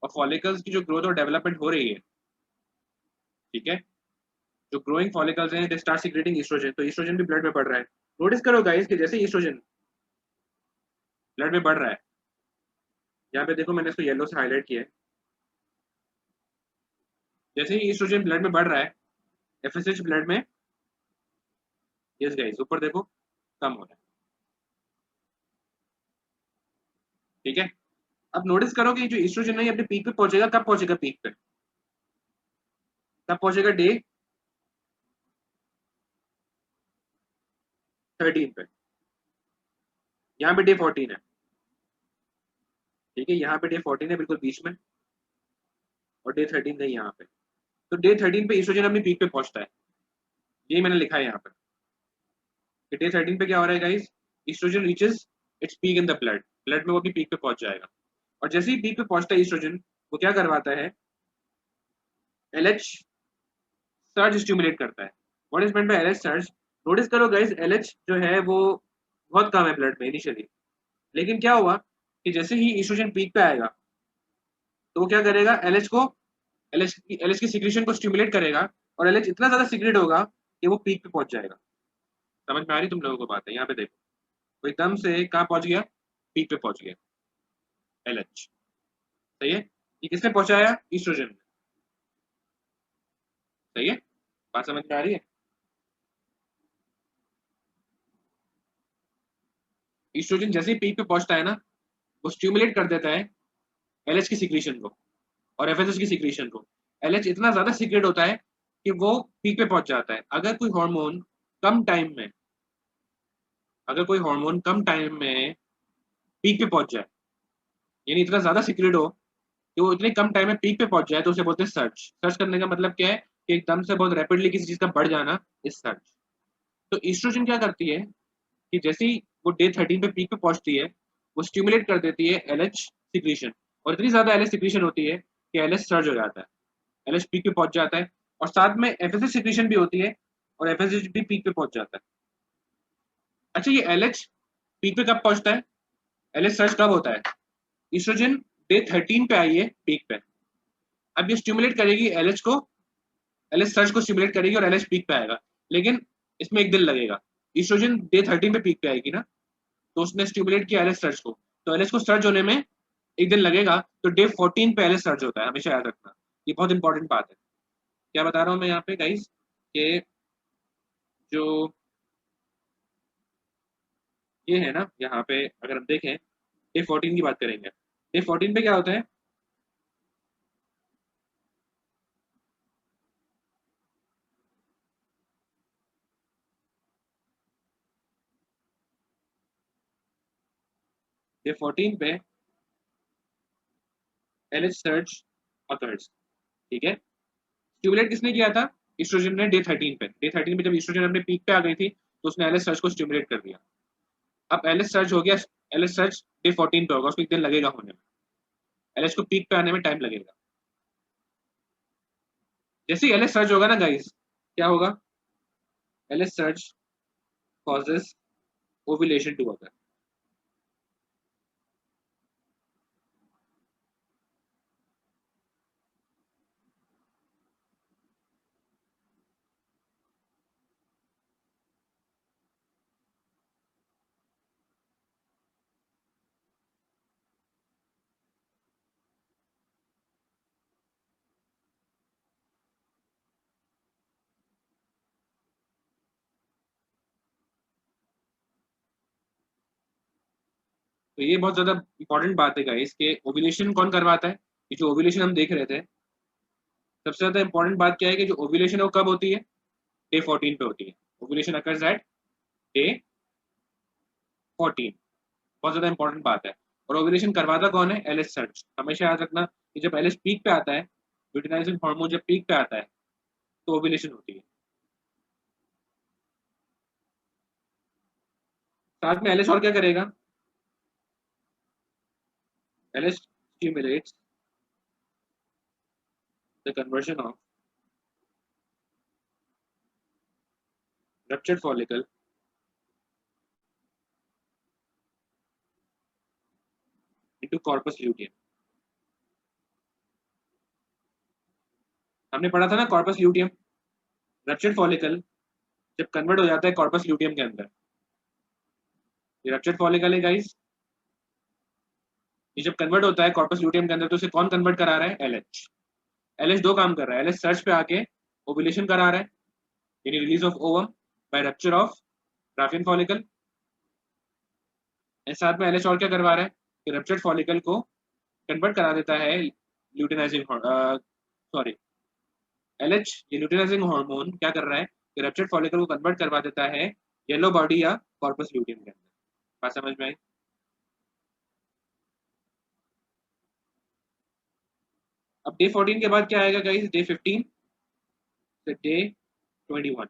और फॉलिकल्स की जो ग्रोथ और डेवलपमेंट हो रही है, ठीक है, जो ग्रोइंग फॉलिकल्स हैं दे स्टार्ट सीक्रेटिंग ईस्ट्रोजन, तो ईस्ट्रोजन भी ब्लड में बढ़ रहा है। नोटिस करो गाइस कि जैसे ईस्ट्रोजन ब्लड में बढ़ रहा है, यहाँ पे देखो मैंने इसको येलो से हाईलाइट किया है, जैसे ही ईस्ट्रोजन ब्लड में बढ़ रहा है एफएसएच ब्लड में, यस गाइस ऊपर देखो, कम हो रहा है, ठीक है। अब नोटिस करो कि जो ईस्ट्रोजन है ये अपने पीक पे पहुंचेगा, कब पहुंचेगा पीक पे? कब पहुंचेगा? डे 13 पे। यहाँ पे डे 14 है, ठीक है, यहाँ पे डे 14 है बिल्कुल बीच में, और डे 13 है यहाँ पे। तो डे 13 पे ईस्ट्रोजन अपनी पीक पे पहुंचता है, यही मैंने लिखा है यहाँ पे कि डे 13 पे क्या हो रहा है guys, estrogen reaches its peak in the blood, blood में वो अपनी पीक पे पहुंच जाएगा। और जैसे ही पीक पे पहुंचता है ईस्ट्रोजन, वो क्या करवाता है, एलएच सर्ज स्टिमुलेट करता है। What is meant by LH surge? Notice करो गाइस एलएच जो है वो बहुत कम है ब्लड में इनिशियली, लेकिन क्या हुआ कि जैसे ही ईस्ट्रोजन पीक पे आएगा तो वो क्या करेगा, एलएच की सिक्रीशन को स्टिमुलेट करेगा, और एलएच इतना ज्यादा सिक्रेट होगा कि वो पीक पे पहुंच जाएगा। समझ में आ रही तुम लोगों को बात है? यहाँ पे देखो, वो एकदम से कहाँ पहुंच गया, पीक पे पहुंच गया एलएच। सही है, ये किसने पहुंचाया, ईस्ट्रोजन ने। सही है, बात समझ में आ रही है? ईस्ट्रोजन जैसे ही पीक पे पहुंचता है ना, वो स्टिमुलेट कर देता है एलएच की सिक्रीशन को और एफएसएच की सिक्रीशन को। एलएच इतना ज्यादा सीक्रेट होता है कि वो पीक पे पहुंच जाता है। अगर कोई हार्मोन कम टाइम में, अगर कोई हार्मोन कम टाइम में पीक पे पहुंच जाए, यानी इतना ज्यादा सीक्रेट हो कि वो इतने कम टाइम में पीक पे पहुंच जाए, तो उसे बोलते हैं सर्च। सर्च करने का मतलब क्या है कि एकदम से बहुत रैपिडली किसी चीज का बढ़ जाना, इस सर्च। तो ईस्ट्रोजन क्या करती है कि जैसे ही वो डे 13 पे पीक पे पहुंचती है, वो स्टिमुलेट कर देती है एलएच सिक्रीशन, और इतनी ज्यादा एलएच सिक्रीशन होती है कि एलएच सर्ज हो जाता है, एलएच पीक पे पहुंच जाता है, और साथ में एफएसएच सिक्रीशन भी होती है, और एफएसएच भी पीक पे पहुंच जाता है। अच्छा, ये एलएच पीक पे कब पहुंचता है, एलएच सर्ज कब होता है? ईस्ट्रोजन डे 13 पे आई है पीक पे, अब ये स्टिमुलेट करेगी एलएच को, एलएच सर्ज को स्टिमुलेट करेगी और एलएच पीक पे आएगा, लेकिन इसमें एक दिन लगेगा। ईस्ट्रोजन डे 13 पे पीक पे आएगी ना, तो उसने स्टिमुलेट किया एलएच सर्ज को, तो एलएच को सर्ज होने में एक दिन लगेगा, तो डे 14 पे एलएच सर्ज होता है, हमेशा याद रखना, ये बहुत इंपॉर्टेंट बात है। क्या बता रहा हूँ मैं यहाँ पे गाइस, कि जो ये है ना, यहाँ पे अगर हम देखें डे 14 की बात करेंगे, डे 14 पे क्या होता है, डे 14 पे एलएच सर्ज अकर्स, ठीक है। स्टिमुलेट किसने किया था, ईस्ट्रोजन ने डे 13 पे। डे 13 पे जब ईस्ट्रोजन अपने पीक पे आ गई थी, तो उसने एलएच सर्ज को स्टिमुलेट कर दिया। अब एलएच सर्ज हो गया, एलएच सर्ज डे 14 पे होगा, उसको एक दिन लगेगा होने में, एलएच को पीक पे आने में टाइम लगेगा। जैसे ही एलएच सर्ज होगा ना गाइस, क्या होगा, LH surge causes ovulation to occur. तो ये बहुत ज्यादा इंपॉर्टेंट बात है गाइस कि ओव्यूलेशन कौन करवाता है। ये जो ओव्यूलेशन हम देख रहे थे, सबसे ज्यादा इंपॉर्टेंट बात क्या है कि जो ओव्यूलेशन है वो कब होती है, डे 14 पे होती है। ओव्यूलेशन अकर्स एट डे 14, बहुत ज्यादा इंपॉर्टेंट बात है। और ओव्यूलेशन करवाता कौन है, एलएच सर्च। हमेशा याद रखना कि जब एलएच पीक पे आता है, ल्यूटिनाइजिंग हार्मोन जब पीक पे आता है तो ओव्यूलेशन होती है। साथ में एलएच और क्या करेगा, LH stimulates the conversion of ruptured follicle into corpus luteum. हमने पढ़ा था ना कॉर्पस ल्यूटियम, रप्चर्ड फॉलिकल जब कन्वर्ट हो जाता है कॉर्पस ल्यूटियम के अंदर। ये रप्चर्ड फॉलिकल है गाइस, ये जब कन्वर्ट होता है कॉर्पस ल्यूटियम के अंदर तो उसे कौन कन्वर्ट करा रहा है, एलएच। एलएच दो काम कर रहा है, एलएच सर्च पे आके ओव्यूलेशन करा रहा है, यानी release of ovum by rupture of Graafian follicle. साथ में एलएच और क्या करवा रहा है कि रप्चर्ड फॉलिकल को कन्वर्ट करा देता है ल्यूटिनाइजिंग, सॉरी, एलएच ये ल्यूटिनाइजिंग हार्मोन क्या कर रहा है कि रप्चर्ड फॉलिकल को कन्वर्ट करवा देता है येलो बॉडी या कॉर्पस ल्यूटियम के अंदर। बात समझ में आई। अब डे 14 के बाद क्या आएगा गाइस, डे 15 से डे 21।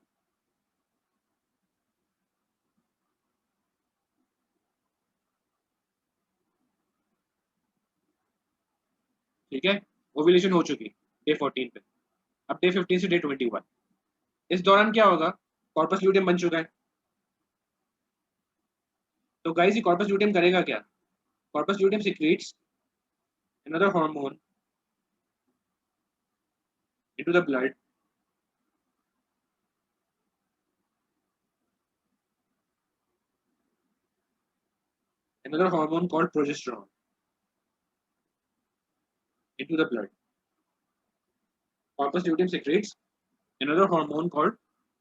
ठीक है, ओव्यूलेशन हो चुकी डे 14 पे। अब डे 15 से डे 21, इस दौरान क्या होगा, कॉर्पस ल्यूटियम बन चुका है। तो गाइस ये कॉर्पस ल्यूटियम करेगा क्या, corpus luteum secretes another hormone into the blood, another hormone called progesterone into the blood. Corpus luteum secretes another hormone called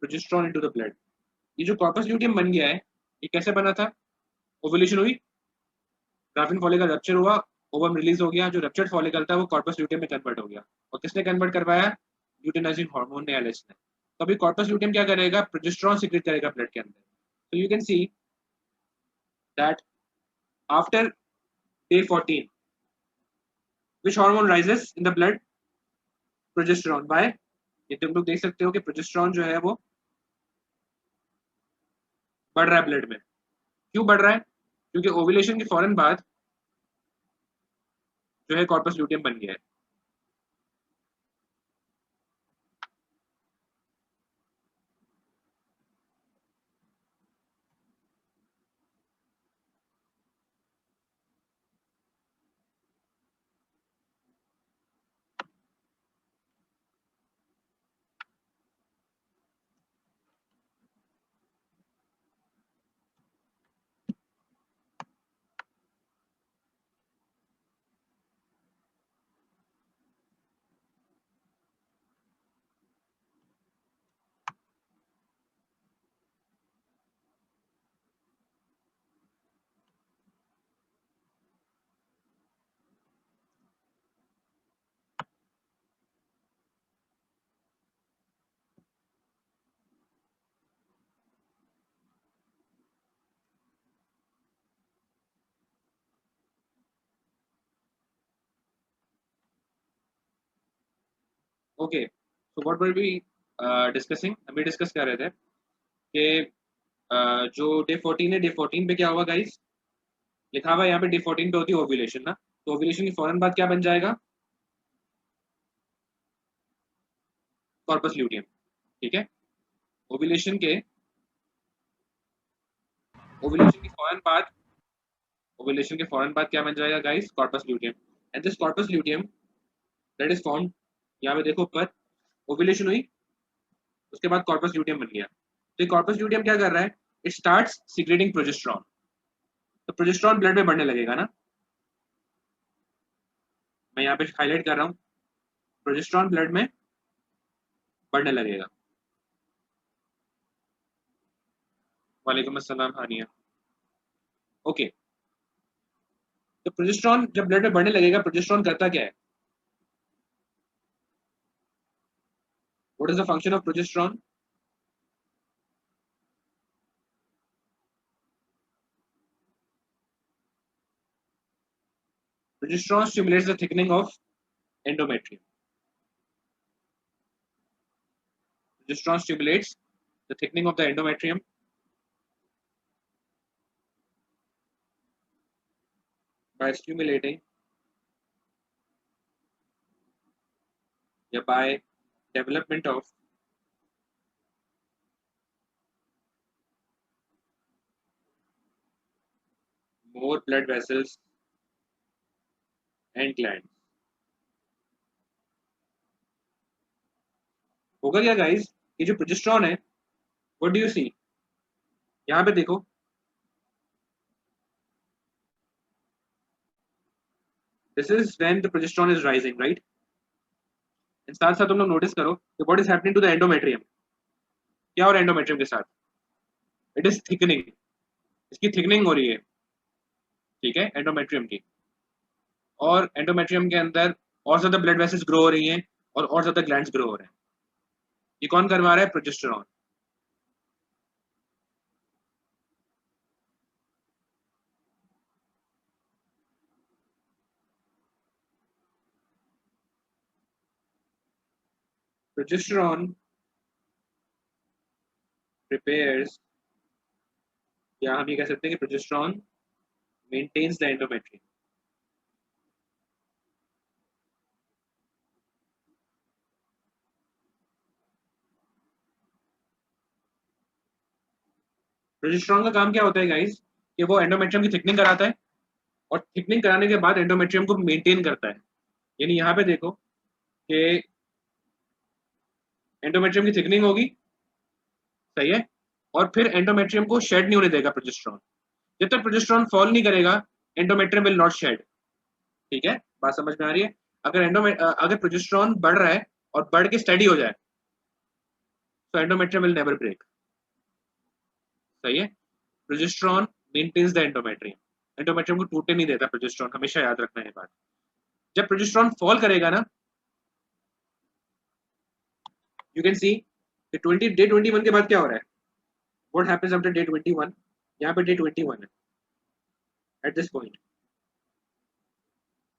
progesterone into the blood. ये जो कॉर्पस ल्यूटियम बन गया है, ये कैसे बना था, ओवुलेशन हुई, ग्राफिन फॉलिकल रप्चर हुआ, ओवम रिलीज हो गया, जो रप्चर्ड फॉलिकल था वो कॉर्पस ल्यूटियम में कन्वर्ट हो गया। और किसने कन्वर्ट करवाया, ल्यूटिनाइजिंग हार्मोन ने, एलएच ने। तो अभी कॉर्पस ल्यूटियम क्या करेगा, प्रोजेस्टेरोन सीक्रेट करेगा ब्लड के अंदर। तो you can see that after day 14 which hormone rises in the blood, progesterone by, ये तुम लोग देख सकते हो कि प्रोजेस्टेरोन जो है वो बढ़ रहा है ब्लड में। क्यों बढ़ रहा है, क्योंकि ओव्यूलेशन के फौरन बाद जो है कॉर्पस ल्यूटियम बन गया है। Okay, so what will be discussing, अभी डिस्कस कर रहे थे कि जो डे 14 है, डे 14 पे क्या हुआ गाइस, लिखा हुआ है यहाँ पे डे 14 पे होती है ओव्यूलेशन ना। तो ओव्यूलेशन के फौरन बाद क्या बन जाएगा, कॉर्पस ल्यूटियम। ठीक है, ओव्यूलेशन के ओव्यूलेशन के फौरन बाद ओव्यूलेशन के फौरन बाद क्या बन जाएगा guys, corpus luteum. And this corpus luteum that is found, यहाँ पे देखो ऊपर, ओव्यूलेशन हुई, उसके बाद कॉर्पस ल्यूटियम बन गया। तो ये कॉर्पस ल्यूटियम क्या कर रहा है, इट स्टार्ट्स सीक्रेटिंग प्रोजेस्टेरोन। तो प्रोजेस्टेरोन ब्लड में बढ़ने लगेगा ना, मैं यहाँ पे हाईलाइट कर रहा हूँ, प्रोजेस्टेरोन ब्लड में बढ़ने लगेगा। वालेकुम अस्सलाम हानिया। ओके, तो प्रोजेस्टेरॉन जब ब्लड में बढ़ने लगेगा, प्रोजेस्टेरॉन करता क्या है? What is the function of progesterone? Progesterone stimulates the thickening of endometrium. Progesterone stimulates the thickening of the endometrium by stimulating, by development of more blood vessels and glands. होगा क्या guys? ये जो progesterone है, what do you सी? यहाँ पे देखो, this is when the progesterone is rising, right? साथ साथ तुम लोग नोटिस करो कि what is happening to the endometrium. क्या हो रहा है एंडोमेट्रियम के साथ? इट इज थिकनिंग, इसकी थिकनिंग हो रही है, ठीक है, एंडोमेट्रियम की। और एंडोमेट्रियम के अंदर और ज्यादा ब्लड वेसल्स ग्रो हो रही हैं और ज्यादा ग्लैंड्स ग्रो हो रहे हैं। ये कौन करवा रहा है? प्रोजेस्टेरॉन। प्रोजेस्टेरॉन prepares, या हम ये कह सकते हैं कि progesterone maintains the endometrium. Progesterone का काम क्या होता है गाइस? कि वो एंडोमेट्रियम की थिकनिंग कराता है और थिकनिंग कराने के बाद एंडोमेट्रियम को मेंटेन करता है। यानी यहाँ पे देखो कि एंडोमेट्रियम की थिकनिंग होगी, सही है, और फिर एंडोमेट्रियम को शेड नहीं होने देगा प्रोजेस्टेरॉन। जब तक प्रोजेस्टेरॉन फॉल नहीं करेगा, एंडोमेट्रियम विल नॉट शेड। ठीक है, बात समझ में आ रही है? अगर प्रोजेस्टेरॉन बढ़ रहा है और बढ़ के स्टडी हो जाए, तो एंडोमेट्रियम विल नेवर ब्रेक। सही है, progesterone maintains the endometrium. Endometrium को टूटने नहीं देता प्रोजेस्टेरॉन, हमेशा याद रखना है बात। जब प्रोजेस्टेरॉन फॉल करेगा ना, यू कैन सी डे 21 के बाद क्या हो रहा है? What happens after day 21? यहाँ पे डे 21 है eight this point.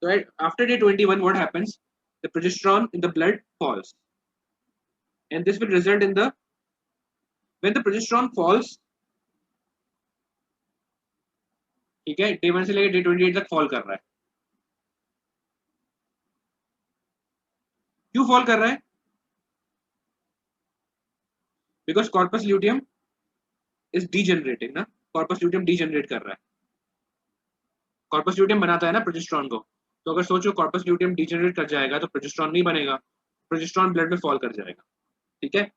So after day 21, what happens? The progesterone in the blood falls, and this will result in the when the progesterone falls, ठीक है, डे 1 से लेकर डे 28 तक fall कर रहा है। क्यों फॉल कर रहा है? बिकॉज कॉर्पस ल्यूटियम इज डीजेनरेटिंग ना, कॉर्पस ल्यूटियम डीजेनरेट कर रहा है। कॉर्पस ल्यूटियम बनाता है ना प्रोजेस्टेरॉन को, तो अगर सोचो कॉर्पस ल्यूटियम डीजेनरेट कर जाएगा तो प्रोजेस्टेरॉन नहीं बनेगा, प्रोजेस्टेरॉन ब्लड में फॉल कर जाएगा। ठीक है,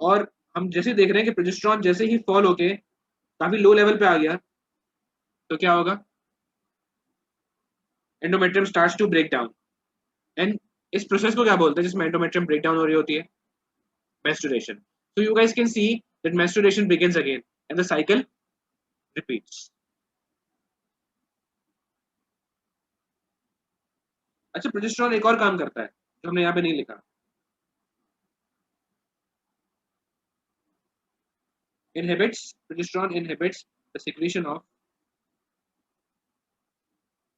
और हम जैसे देख रहे हैं कि प्रोजेस्टेरॉन जैसे ही फॉल होके काफी लो लेवल पे आ गया, तो क्या होगा? Endometrium starts to break down. And इस प्रोसेस को क्या बोलते हैं जिसमें एंडोमेट्रियम ब्रेक डाउन हो रही होती है? Menstruation. So you guys can see that menstruation begins again and the cycle repeats. अच्छा, प्रोजेस्टेरॉन एक और काम करता है जो हमने यहाँ पे नहीं लिखा। Progesterone inhibits the secretion of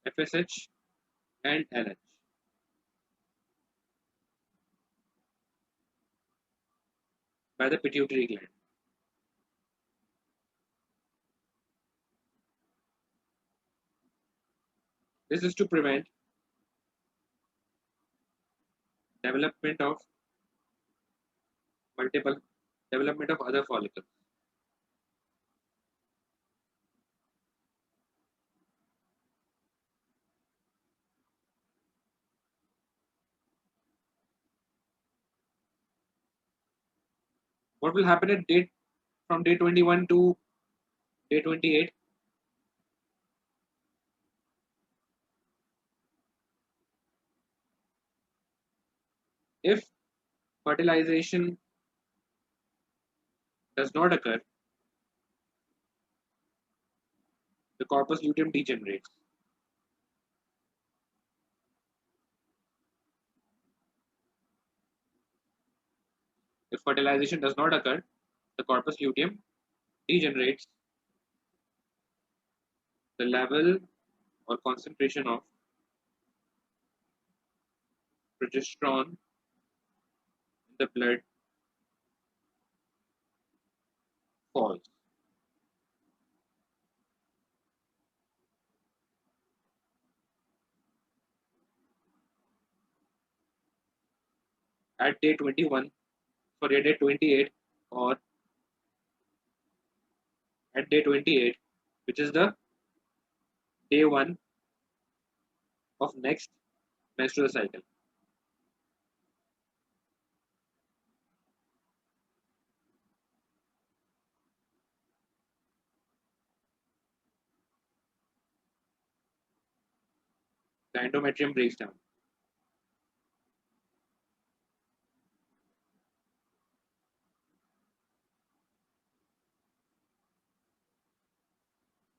FSH and LH by the pituitary gland. This is to prevent development of multiple development of other follicles. What will happen at date from day 21 to day 28? If fertilization does not occur, the corpus luteum degenerates. If fertilization does not occur, the corpus luteum degenerates. The level or concentration of progesterone in the blood falls. At day 21, sorry, at day 28, or at day 28, which is the day 1 of next menstrual cycle. The endometrium breaks down.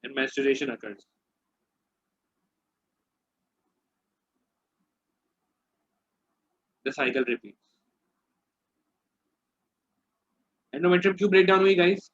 And menstruation occurs. The cycle repeats. Endometrium क्यों break down हुई guys?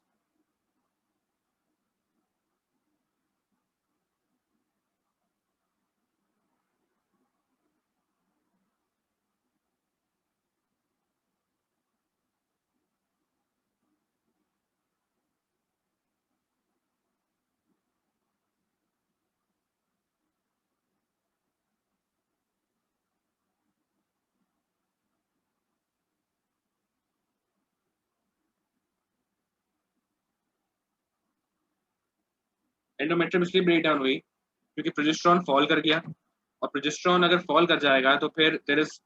Endometrium इसलिए break down हुई क्योंकि progesterone fall कर गया, और progesterone अगर fall कर जाएगा तो फिर there is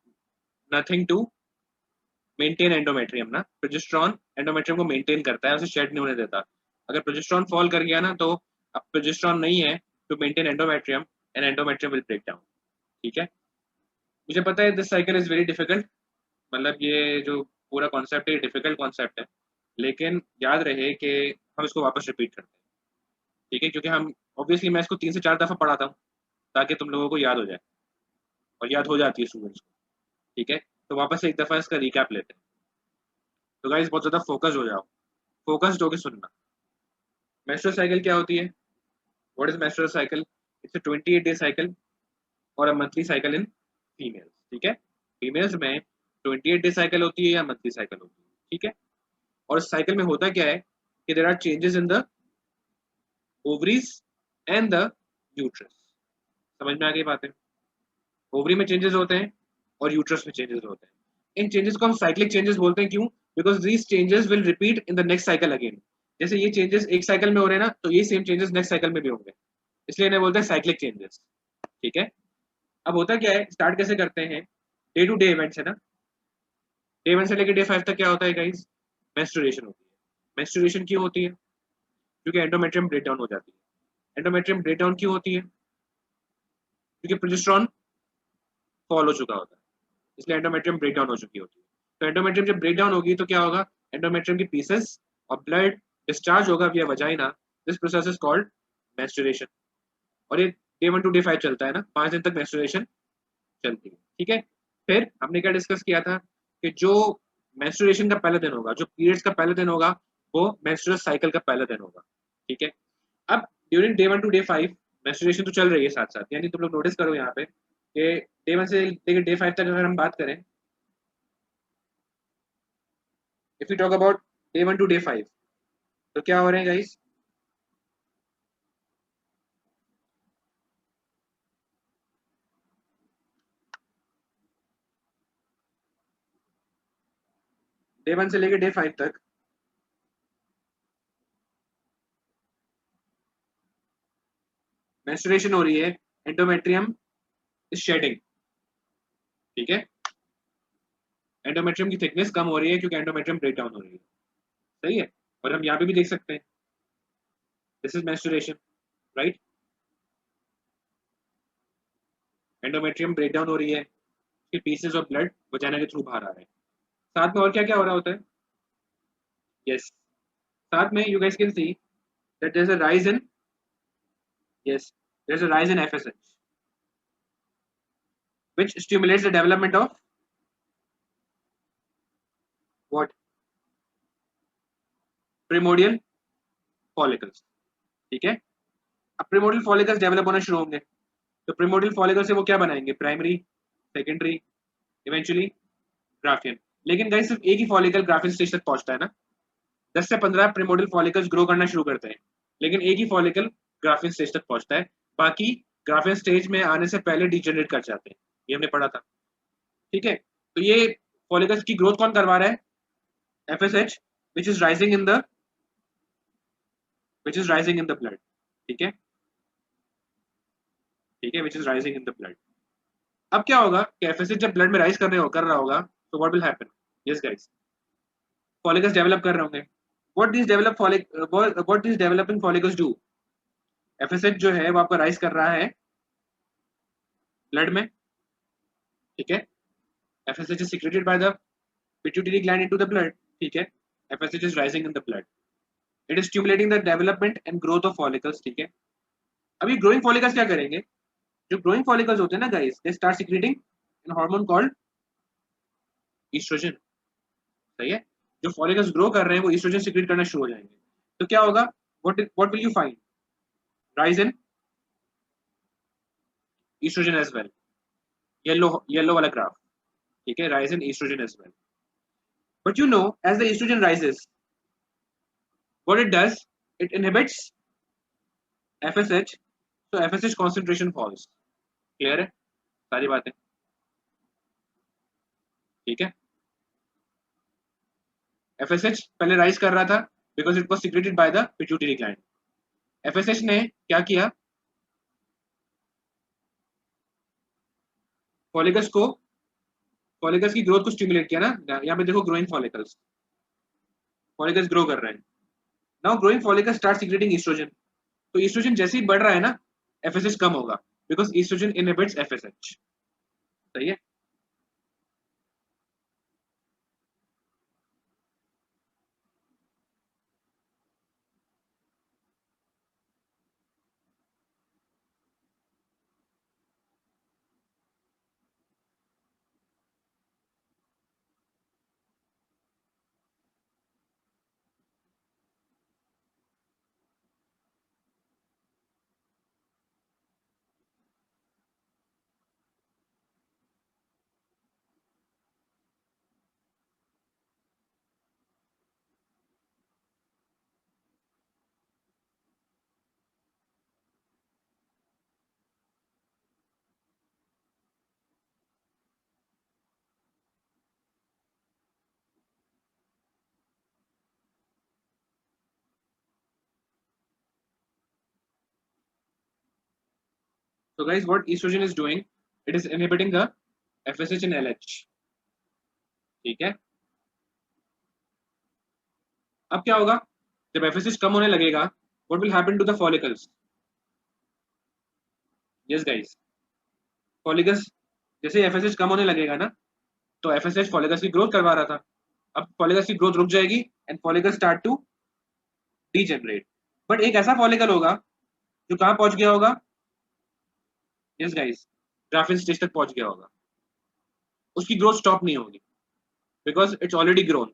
nothing to maintain endometrium ना। प्रोजेस्टेरॉन एंडोमेट्रियम को मेंटेन करता है, उसे शेड नहीं होने देता। अगर प्रोजेस्टेरॉन फॉल कर गया ना, तो अब प्रोजेस्टेरॉन नहीं है to maintain endometrium, and endometrium will break down. ठीक है, मुझे पता है this cycle is very difficult, मतलब ये जो पूरा कॉन्सेप्ट है डिफिकल्ट कॉन्सेप्ट है, लेकिन याद रहे कि हम इसको वापस रिपीट करते हैं। ठीक है, क्योंकि हम ऑब्वियसली मैं इसको 3 से 4 दफा पढ़ाता हूँ ताकि तुम लोगों को याद हो जाए, और याद हो जाती है स्टूडेंट्स को। ठीक है, तो वापस से एक दफा इसका रिकैप लेते हैं। तो गाइस बहुत ज्यादा फोकस हो जाओ, फोकस्ड होकर सुनना। मेंस्ट्रुअल साइकिल क्या होती है? What is menstrual cycle? It's a 28 day cycle और a monthly cycle in females. ठीक है, फीमेल्स में 28 डे साइकिल होती है या मंथली साइकिल होती है। ठीक है, और इस साइकिल में होता क्या है कि there are changes in the ovaries and the uterus. समझ में आ गई बातें? ओवरी में चेंजेस होते हैं और यूट्रस में चेंजेस होते हैं। इन चेंजेस को हम साइक्लिक चेंजेस बोलते हैं। क्यों? Because these changes will repeat in the next cycle again. जैसे ये चेंजेस एक साइकिल में हो रहे हैं ना, तो ये सेम चेंजेस नेक्स्ट साइकिल में भी होंगे, इसलिए इन्हें बोलते हैं साइक्लिक चेंजेस। ठीक है, अब होता क्या है, स्टार्ट कैसे करते हैं? डे टू डे इवेंट्स है ना। डे 1 से लेकर डे 5 तक क्या होता है गाइस? मेंस्ट्रुएशन होती है। मेंस्ट्रुएशन क्यों होती है? क्योंकि एंडोमेट्रियम ब्रेक डाउन हो जाती है। एंडोमेट्रियम ब्रेक डाउन क्यों होती है? क्योंकि प्रोजेस्टेरॉन फॉल हो चुका होता है, इसलिए एंडोमेट्रियम ब्रेक डाउन हो चुकी होती है। तो एंडोमेट्रियम जब ब्रेक डाउन होगी तो क्या होगा? एंडोमेट्रियम की पीसेस और ब्लड डिस्चार्ज होगा विया vagina. This process is called menstruation. और ये डे 1 to डे 5 चलता है ना, 5 दिन तक मेंस्ट्रुएशन चलती है। ठीक है, फिर हमने क्या डिस्कस किया था कि जो मेंस्ट्रुएशन का पहला दिन होगा, जो पीरियड्स का पहला दिन होगा, वो मेंस्ट्रुअल साइकिल का पहला दिन होगा। ठीक है, अब during day 1 to day 5 menstruation तो चल रही है साथ साथ, यानी तुम लोग नोटिस करो यहाँ पे कि डे 1 से लेकर डे 5 तक अगर हम बात करें, if you talk about day 1 to day 5, तो क्या हो रहे हैं गाइस? डे 1 से लेकर डे 5 तक मेंस्ट्रुएशन हो रही है, एंडोमेट्रियम इज शेडिंग। ठीक है, एंडोमेट्रियम की थिकनेस कम हो रही है क्योंकि एंडोमेट्रियम ब्रेक डाउन हो रही है। सही है, और हम यहाँ पे भी देख सकते हैं this is menstruation, right. Endometrium break down हो रही है, फिर पीसेस ऑफ ब्लड वजाइना के थ्रू बाहर आ रहे हैं। साथ में और क्या क्या हो रहा होता है? यस, साथ में you guys can see that there is a rise in, yes, there is a rise in FSH which stimulates the development of what? Primordial follicles, ठीक है। अब प्रिमोडियल फॉलिकल्स डेवलप होना शुरू होंगे, तो प्रिमोडियल फॉलिकल से वो क्या बनाएंगे, प्राइमरी, सेकेंडरी, इवेंचुअली ग्राफियन। लेकिन गाइस सिर्फ एक ही फॉलिकल ग्राफियन स्टेज तक पहुंचता है ना, 10 से 15 प्रिमोडियल फॉलिकल्स ग्रो करना शुरू करते हैं, लेकिन एक ही फॉलिकल ग्राफियन स्टेज तक पहुंचता है, बाकी ग्राफियन स्टेज में आने से पहले डिजेनरेट कर जाते हैं, ये हमने पढ़ा था, ठीक है। तो ये फॉलिकल्स की ग्रोथ कौन करवा रहा है, FSH, which is rising in the blood, ठीक है, ठीक है, which is rising in the blood. अब क्या होगा कि एफएसएच जब ब्लड में राइज कर रहा होगा, तो what will happen, yes guys, follicles develop कर रहे होंगे। What this developing follicles do, FSH जो है वो आपका राइज कर रहा है ब्लड में, ठीक है, FSH is secreted by the pituitary gland into the blood, ठीक है, FSH is rising in the blood, it is stimulating the development and growth of follicles, ठीक है। अभी ग्रोइंग फॉलिकल्स क्या करेंगे, जो ग्रोइंग फॉलिकल्स होते हैं ना guys, they start secreting an hormone called oestrogen, सही है। जो फॉलिकल्स ग्रो कर रहे हैं वो ईस्ट्रोजन सिक्रेट करना शुरू हो जाएंगे, तो क्या होगा, what will you find, rise in oestrogen as well, yellow वाला ग्राफ, ठीक है, rise in oestrogen as well. But you know, as the oestrogen rises, what it does, it inhibits FSH, so FSH concentration falls, clear है सारी बातें, ठीक है। FSH पहले rise कर रहा था because it was secreted by the pituitary gland, FSH ने क्या किया, फॉलिकल्स को, फॉलिकल्स की ग्रोथ को स्टिमुलेट किया ना, यहाँ पे देखो ग्रोइंग फॉलिकल्स, फॉलिकल्स ग्रो कर रहे हैं, now growing follicles start secreting oestrogen, तो ईस्ट्रोजन जैसे ही बढ़ रहा है ना, FSH कम होगा बिकॉज ईस्ट्रोजन इनहिबिट्स FSH, सही है। So guys, what estrogen is doing, it is inhibiting the FSH and LH, ठीक है। अब क्या होगा, जब FSH कम होने लगेगा, what will happen to the follicles, yes guys, follicles, जैसे FSH कम होने लगेगा ना, तो FSH फॉलिकल्स की ग्रोथ करवा रहा था, अब फॉलिकल्स की ग्रोथ रुक जाएगी and follicles start to degenerate, but एक ऐसा फॉलिकल होगा जो कहां पहुंच गया होगा, यस गाइस, ग्राफिन स्टेज तक पहुंच गया होगा, उसकी ग्रोथ स्टॉप नहीं होगी बिकॉज इट्स ऑलरेडी ग्रोन,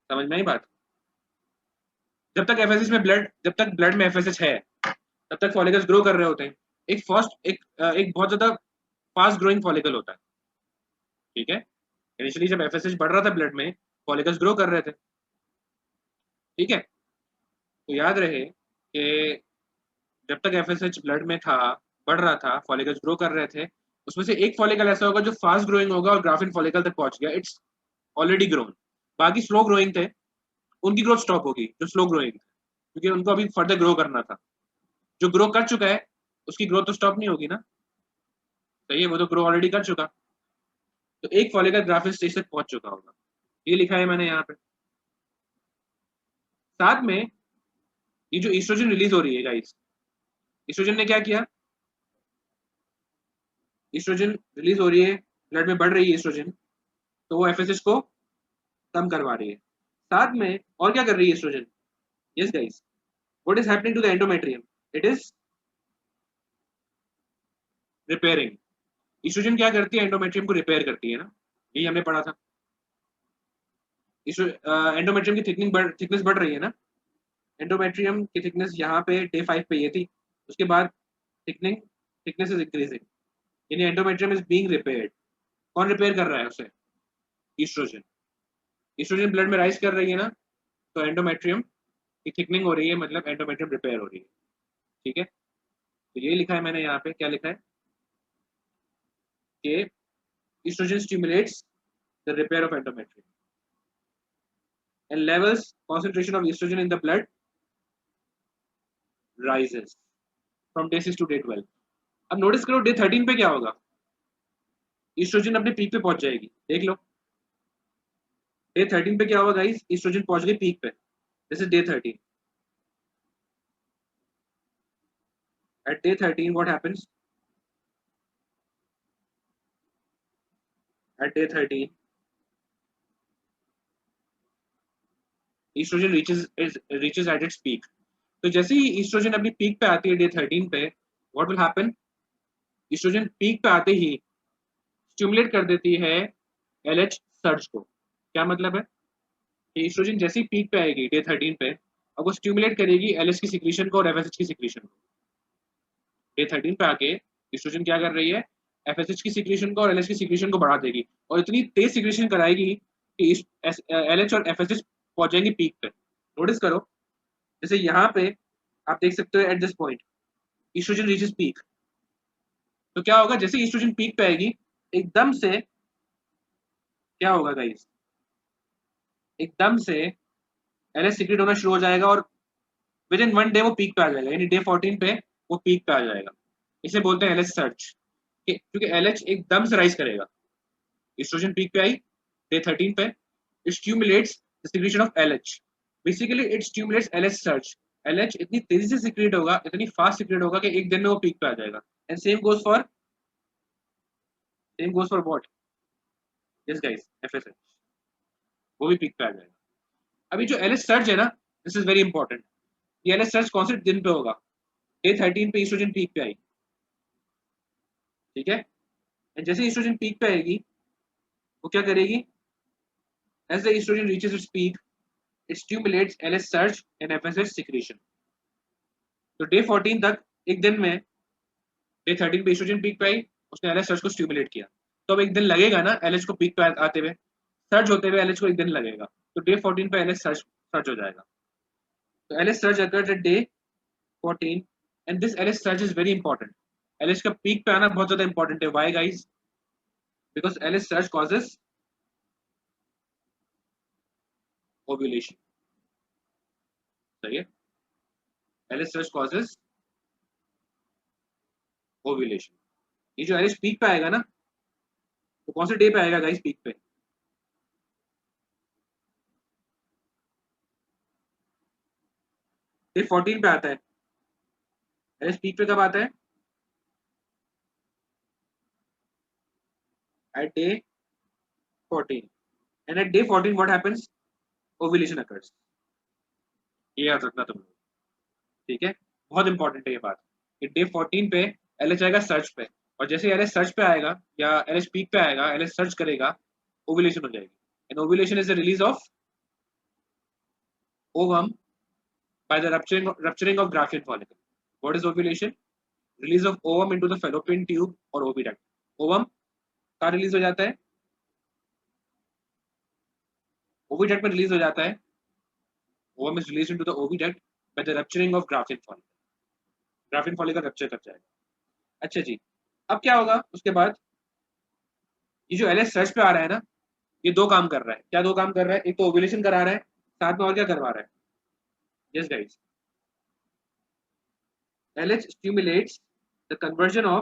समझ में आई बात। जब तक ब्लड में एफएसएच है, तब तक फॉलिकल्स ग्रो कर रहे होते हैं, एक बहुत ज्यादा फास्ट ग्रोइंग फॉलिकल होता है, ठीक है। इनिशियली जब एफएसएच बढ़ रहा था ब्लड में, फॉलिकल्स ग्रो कर रहे थे, ठीक है। तो याद रहे कि जब तक एफएसएच ब्लड में था, बढ़ रहा था, फॉलिकल्स ग्रो कर रहे थे, उसमें से एक फॉलिकल ऐसा होगा जो फास्ट ग्रोइंग होगा और ग्राफिन फॉलिकल तक पहुंच गया, इट्स ऑलरेडी ग्रोन, बाकी स्लो ग्रोइंग थे, उनकी ग्रोथ स्टॉप होगी, जो स्लो ग्रोइंग थे, क्योंकि उनको अभी फर्दर ग्रो करना था, जो ग्रो कर चुका है उसकी ग्रोथ तो स्टॉप नहीं होगी ना, सही है, वो तो ग्रो ऑलरेडी कर चुका, तो एक फॉलिकल ग्राफिन स्टेज तक पहुंच चुका होगा, ये लिखा है मैंने यहाँ पे। साथ में ये जो ईस्ट्रोजन रिलीज हो रही है गाइस, ईस्ट्रोजन ने क्या किया, ईस्ट्रोजन रिलीज हो रही है, ब्लड में बढ़ रही है ईस्ट्रोजन, तो वो एफएसएच को कम करवा रही है, साथ में और क्या कर रही है oestrogen, yes guys, what is happening to the endometrium, it is repairing, oestrogen क्या करती है, एंडोमेट्रियम को रिपेयर करती है ना, यही हमने पढ़ा था, एंडोमेट्रियम की थिकनेस बढ़ रही है ना, एंडोमेट्रियम की थिकनेस यहाँ पे डे 5 पे ये थी, उसके बाद थिकनेस इज इंक्रीजिंग, यानी एंडोमेट्रियम इज बीइंग रिपेयर्ड। कौन रिपेयर कर रहा है उसे? ईस्ट्रोजन। ईस्ट्रोजन ब्लड में राइज कर रही है ना, तो एंडोमेट्रियम की थिकनिंग हो रही है, मतलब एंडोमेट्रियम रिपेयर हो रही है। ठीक है, तो ये लिखा है मैंने यहाँ पे, क्या लिखा है कि oestrogen stimulates the repair of endometrium and levels concentration of estrogen in the blood rises from day 6 to day 12। अब नोटिस करो डे 13 पे क्या होगा, ईस्ट्रोजन अपने पीक पे पहुंच जाएगी, देख लो डे 13 पे क्या होगा गाइस, ईस्ट्रोजन पहुंच गई पीक पे, this is day 13। At day 13 what happens, at day 13 oestrogen reaches at its peak. तो जैसे ही ईस्ट्रोजन अपनी पीक पे आती है डे 13 पे, what will happen, oestrogen peak पे आते ही स्टिमुलेट कर देती है एलएच सर्ज को। क्या मतलब है कि ईस्ट्रोजन जैसे ही पीक पे आएगी डे 13 पे, अब वो स्टिमुलेट करेगी एलएच की सिक्रीशन को और एफएसएच की सिक्रीशन को। डे 13 पे आके ईस्ट्रोजन क्या कर रही है, एफएसएच की सिक्रीशन को और एलएच की सिक्रीशन को बढ़ा देगी, और इतनी तेज सिक्रीशन कराएगी कि एलएच और एफएसएच पहुंच जाएंगे पीक पे। नोटिस करो, जैसे यहाँ पे आप देख सकते हो at this point oestrogen reaches peak, तो क्या होगा, जैसे ईस्ट्रोजन पीक पे आएगी एकदम से क्या होगा गाइस, एकदम से एलएच सीक्रेट होना शुरू हो जाएगा और विद इन 1 डे वो पीक पे आ जाएगा, यानी डे 14 पे वो पीक पे आ जाएगा। इसे बोलते हैं एलएच सर्च, क्योंकि एलएच एकदम से राइज करेगा। एस्ट्रोजन पीक पे आई डे 13 पे, it stimulates the secretion of LH, basically it stimulates LH surge। LH इतनी तेजी से सिक्रेट होगा, इतनी फास्ट सिक्रेट होगा कि एक दिन में वो पीक पे आ जाएगा। And same goes for what, yes guys, FSH, वो भी पीक पे आ जाएगा। अभी जो LH सर्ज है ना, दिस इज वेरी इंपॉर्टेंट, ये LH सर्ज कौन से दिन पे होगा, डे 13 पे एस्ट्रोजन पीक पे आई, ठीक है। एंड जैसे एस्ट्रोजन पीक पे आएगी वो क्या करेगी, as the estrogen reaches its peak it stimulates LH surge and FSH secretion। तो डे 14 तक एक दिन में, डे 13 पे एस्ट्रोजन पीक पे आई, उसने एलएच सर्ज को स्टिमुलेट किया, तो अब एक दिन लगेगा ना एलएच को पीक पे आते हुए, सर्ज होते हुए एलएच को एक दिन लगेगा, तो डे 14 पे एलएच सर्ज सर्ज हो जाएगा। तो LH surge occurs at day 14 and this LH surge is very important. LH का पीक पे आना बहुत ज्यादा इंपॉर्टेंट है, why guys, because LH surge causes ovulation, सही है, एलएच सर्ज कॉजेस ओव्यूलेशन। ये जो एलएच पीक पे आएगा ना, तो कौन से डे पे आएगा गाइस पीक पे, डे 14 पे आता है। एलएच पीक पे कब आता है, eight day 14 and at day 14 what happens, ovulation occurs। ये याद रखना तुम लोग, ठीक है, बहुत इंपॉर्टेंट है ये बात कि डे 14 पे एलएच आएगा सर्च पे, और जैसे एलएच सर्च पे आएगा या एलएच पीक पे आएगा, एलएच सर्च करेगा, ओवुलेशन हो जाएगी। And ovulation is the release of ovum by the rupturing of Graafian follicle। what is ovulation, release of ovum into the fallopian tube or oviduct। ovum का release हो जाता है, oviduct में release हो जाता है, ovum is released into the oviduct by the rupturing of Graafian follicle। Graafian follicle rupture कर जाएगा। अच्छा जी, अब क्या होगा उसके बाद, ये जो एलएच सर्च पे आ रहा है ना, ये दो काम कर रहा है। क्या दो काम कर रहा है, एक तो ओव्यूलेशन करा रहा है, साथ में और क्या करवा रहा है, yes guys, LH stimulates the conversion of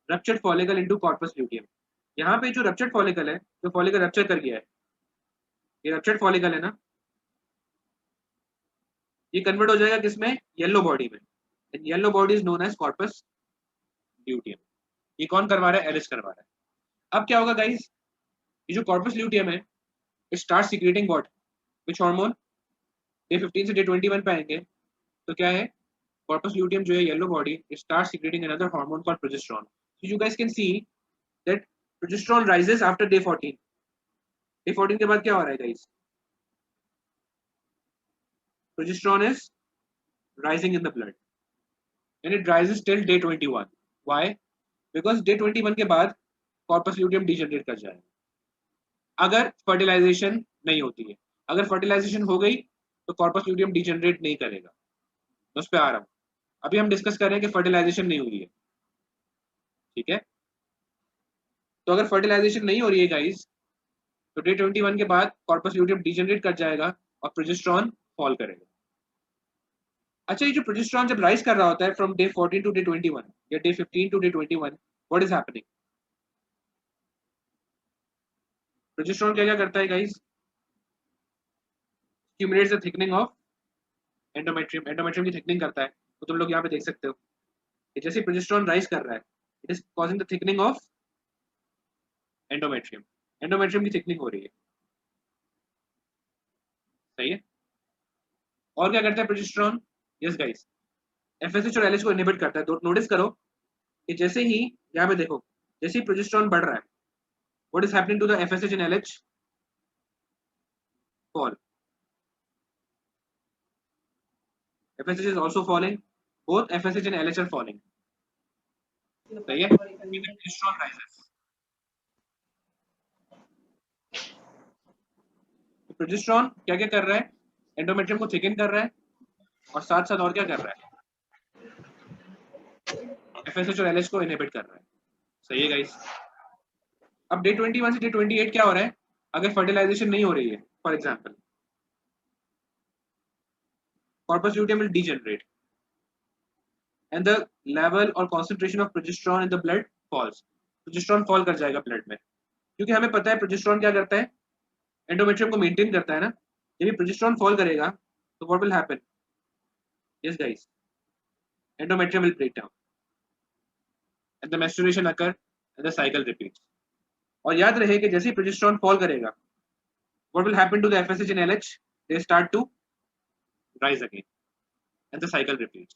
ruptured follicle into corpus luteum। यहाँ पे जो रप्चर्ड फॉलिकल है, जो फॉलिकल रप्चर कर गया है, ये रप्चर्ड फॉलिकल है ना, ये कन्वर्ट हो जाएगा किसमें, येलो बॉडी में, and yellow body is known as corpus luteum. ये कौन करवा रहा है, एलएच करवा रहा है। अब क्या होगा गाइस, ये जो कॉर्पस ल्यूटियम है, it start secreting what, which hormone, day 15 से डे 21 पे आएंगे, तो क्या है, corpus luteum जो है yellow body starts secreting another hormone called progesterone। so you guys can see that progesterone rises after day 14। day 14 के बाद क्या हो रहा है guys, progesterone is rising in the blood and it rises till day 21. Why? Because day 21 के बाद corpus luteum degenerate कर जाएगा अगर fertilization नहीं होती है. अगर fertilization हो गई तो corpus luteum degenerate नहीं करेगा. मैं उस पे आ रहा हूँ. अभी हम डिस्कस कर रहे हैं कि fertilization नहीं हुई है. ठीक है, तो अगर fertilization नहीं हो रही है गाइस तो डे 21 के बाद कॉर्पस ल्यूटियम डिजेनरेट कर जाएगा और प्रोजेस्टेरॉन फॉल करेगा. अच्छा, ये जो प्रोजेस्टेरॉन जब राइज कर रहा होता है फ्रॉम डे 14 टू डे 21 या day 15 to day 21, what is happening? Progesterone क्या क्या करता है guys? Stimulates the thickening of endometrium. Endometrium की थिकनिंग करता है. तो तुम लोग यहाँ पे देख सकते हो कि जैसे प्रोजेस्टेरॉन राइज कर रहा है it is causing the thickening of endometrium. Endometrium की थिकनिंग हो रही है. सही है. और क्या करता है प्रोजेस्टेरॉन? यस गाइस, एफएसएच और एलएच को इनहिबिट करता है. तो नोटिस करो कि जैसे ही यहाँ पे देखो जैसे ही प्रोजेस्टेरॉन बढ़ रहा है what is happening to the FSH and LH? Fall. FSH is also falling. Both FSH and LH are falling. सही है. Progesterone rises. प्रोजेस्टेरॉन क्या क्या कर रहा है? एंडोमेट्रियम को थिकन कर रहा है और साथ साथ और क्या कर रहा है? FSH और LH को इनहिबिट कर रहा है. सही है गाइस. अब डे 21 से डे 28 क्या हो रहा है? अगर फर्टिलाइजेशन नहीं हो रही है, for example, corpus luteum will degenerate and the level or concentration of progesterone in the blood falls. Progesterone fall कर जाएगा ब्लड में, क्योंकि हमें पता है प्रोजेस्टेरॉन क्या करता है? एंडोमेट्रियम को मेंटेन करता है ना. जब ये प्रोजेस्टेरॉन फॉल करेगा तो what will happen? Yes guys, endometrium will break down and the menstruation occur and the cycle repeats. और याद रहे कि जैसे ही प्रोजेस्टेरॉन फॉल करेगा what will happen to the FSH and LH? They start to rise again and the cycle repeats.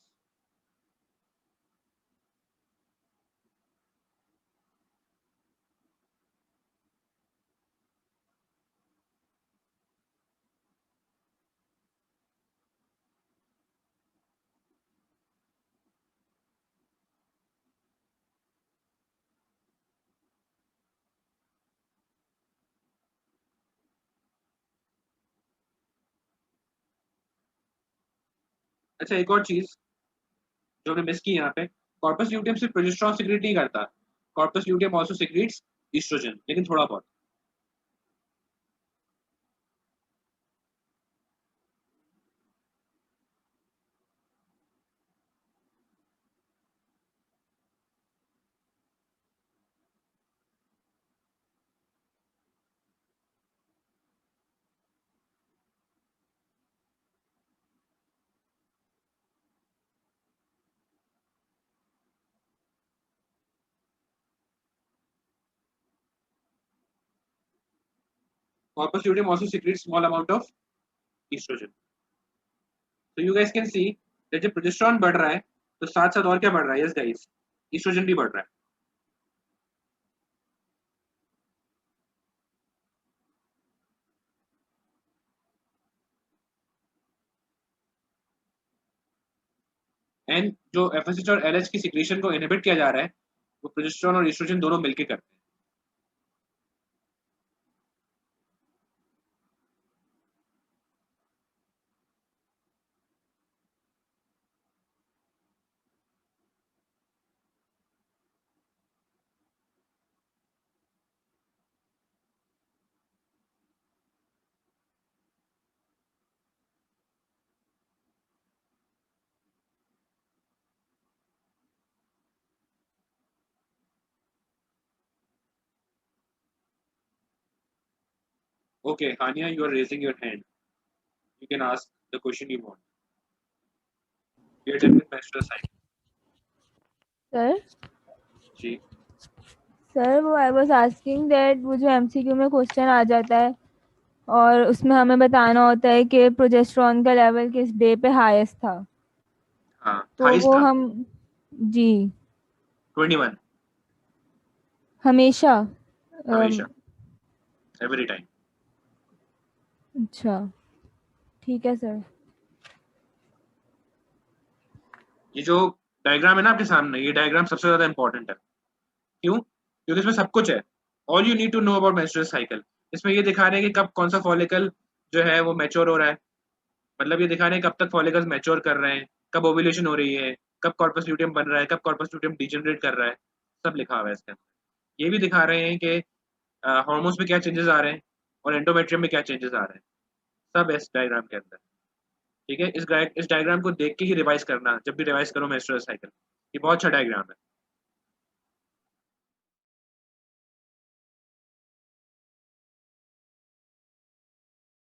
अच्छा, एक और चीज जो हमने मिस की यहाँ पे, कॉर्पस ल्यूटियम सिर्फ प्रोजेस्टेरॉन सीक्रेट नहीं करता. Corpus luteum also secretes oestrogen, लेकिन थोड़ा बहुत. Corpus luteum also secretes small amount of estrogen. So you guys can see that जब प्रोजेस्टेरॉन बढ़ रहा है तो साथ साथ और क्या बढ़ रहा है? यस गाइस, ईस्ट्रोजन भी बढ़ रहा है. एंड जो एफएसएच और एलएच की सिक्रेशन को इनहिबिट किया जा रहा है वो प्रोजेस्टेरॉन और ईस्ट्रोजन दोनों मिलकर करते हैं. Okay, Hania, you are raising your hand. You can ask the question you want. You are done with menstrual cycle. Sir ji. Sir वो आई वाज आस्किंग दैट वो जो एमसीक्यू में क्वेश्चन आ जाता है और उसमें हमें बताना होता है कि प्रोजेस्टेरॉन का लेवल किस डे पे हाईएस्ट था. हाँ, तो वो था. हम जी 21. हमेशा हमेशा. Every time. अच्छा ठीक है सर. ये जो डायग्राम है ना आपके सामने, ये डायग्राम सबसे ज्यादा इंपॉर्टेंट है। क्यों? क्योंकि इसमें सब कुछ है। All you need to know about menstrual cycle. इसमें ये दिखा रहे हैं कि कब कौन सा फॉलिकल जो है वो मैच्योर हो रहा है, मतलब ये दिखा रहे हैं कब तक फॉलिकल्स मैच्योर कर रहे हैं, कब ओव्यूलेशन हो रही है, कब कॉर्पस ल्यूटियम बन रहा है, कब कॉर्पस ल्यूटियम डिजेनरेट कर रहा है, सब लिखा हुआ है इसके अंदर। ये भी दिखा रहे हैं कि हार्मोन्स में क्या चेंजेस आ रहे हैं और एंडोमेट्रियम में क्या चेंजेस आ रहे हैं, सब है इस डायग्राम के अंदर। ठीक है, इस डायग्राम को देख के ही रिवाइज करना, जब भी रिवाइज करो मेंस्ट्रुअल साइकिल। ये बहुत अच्छा डायग्राम है।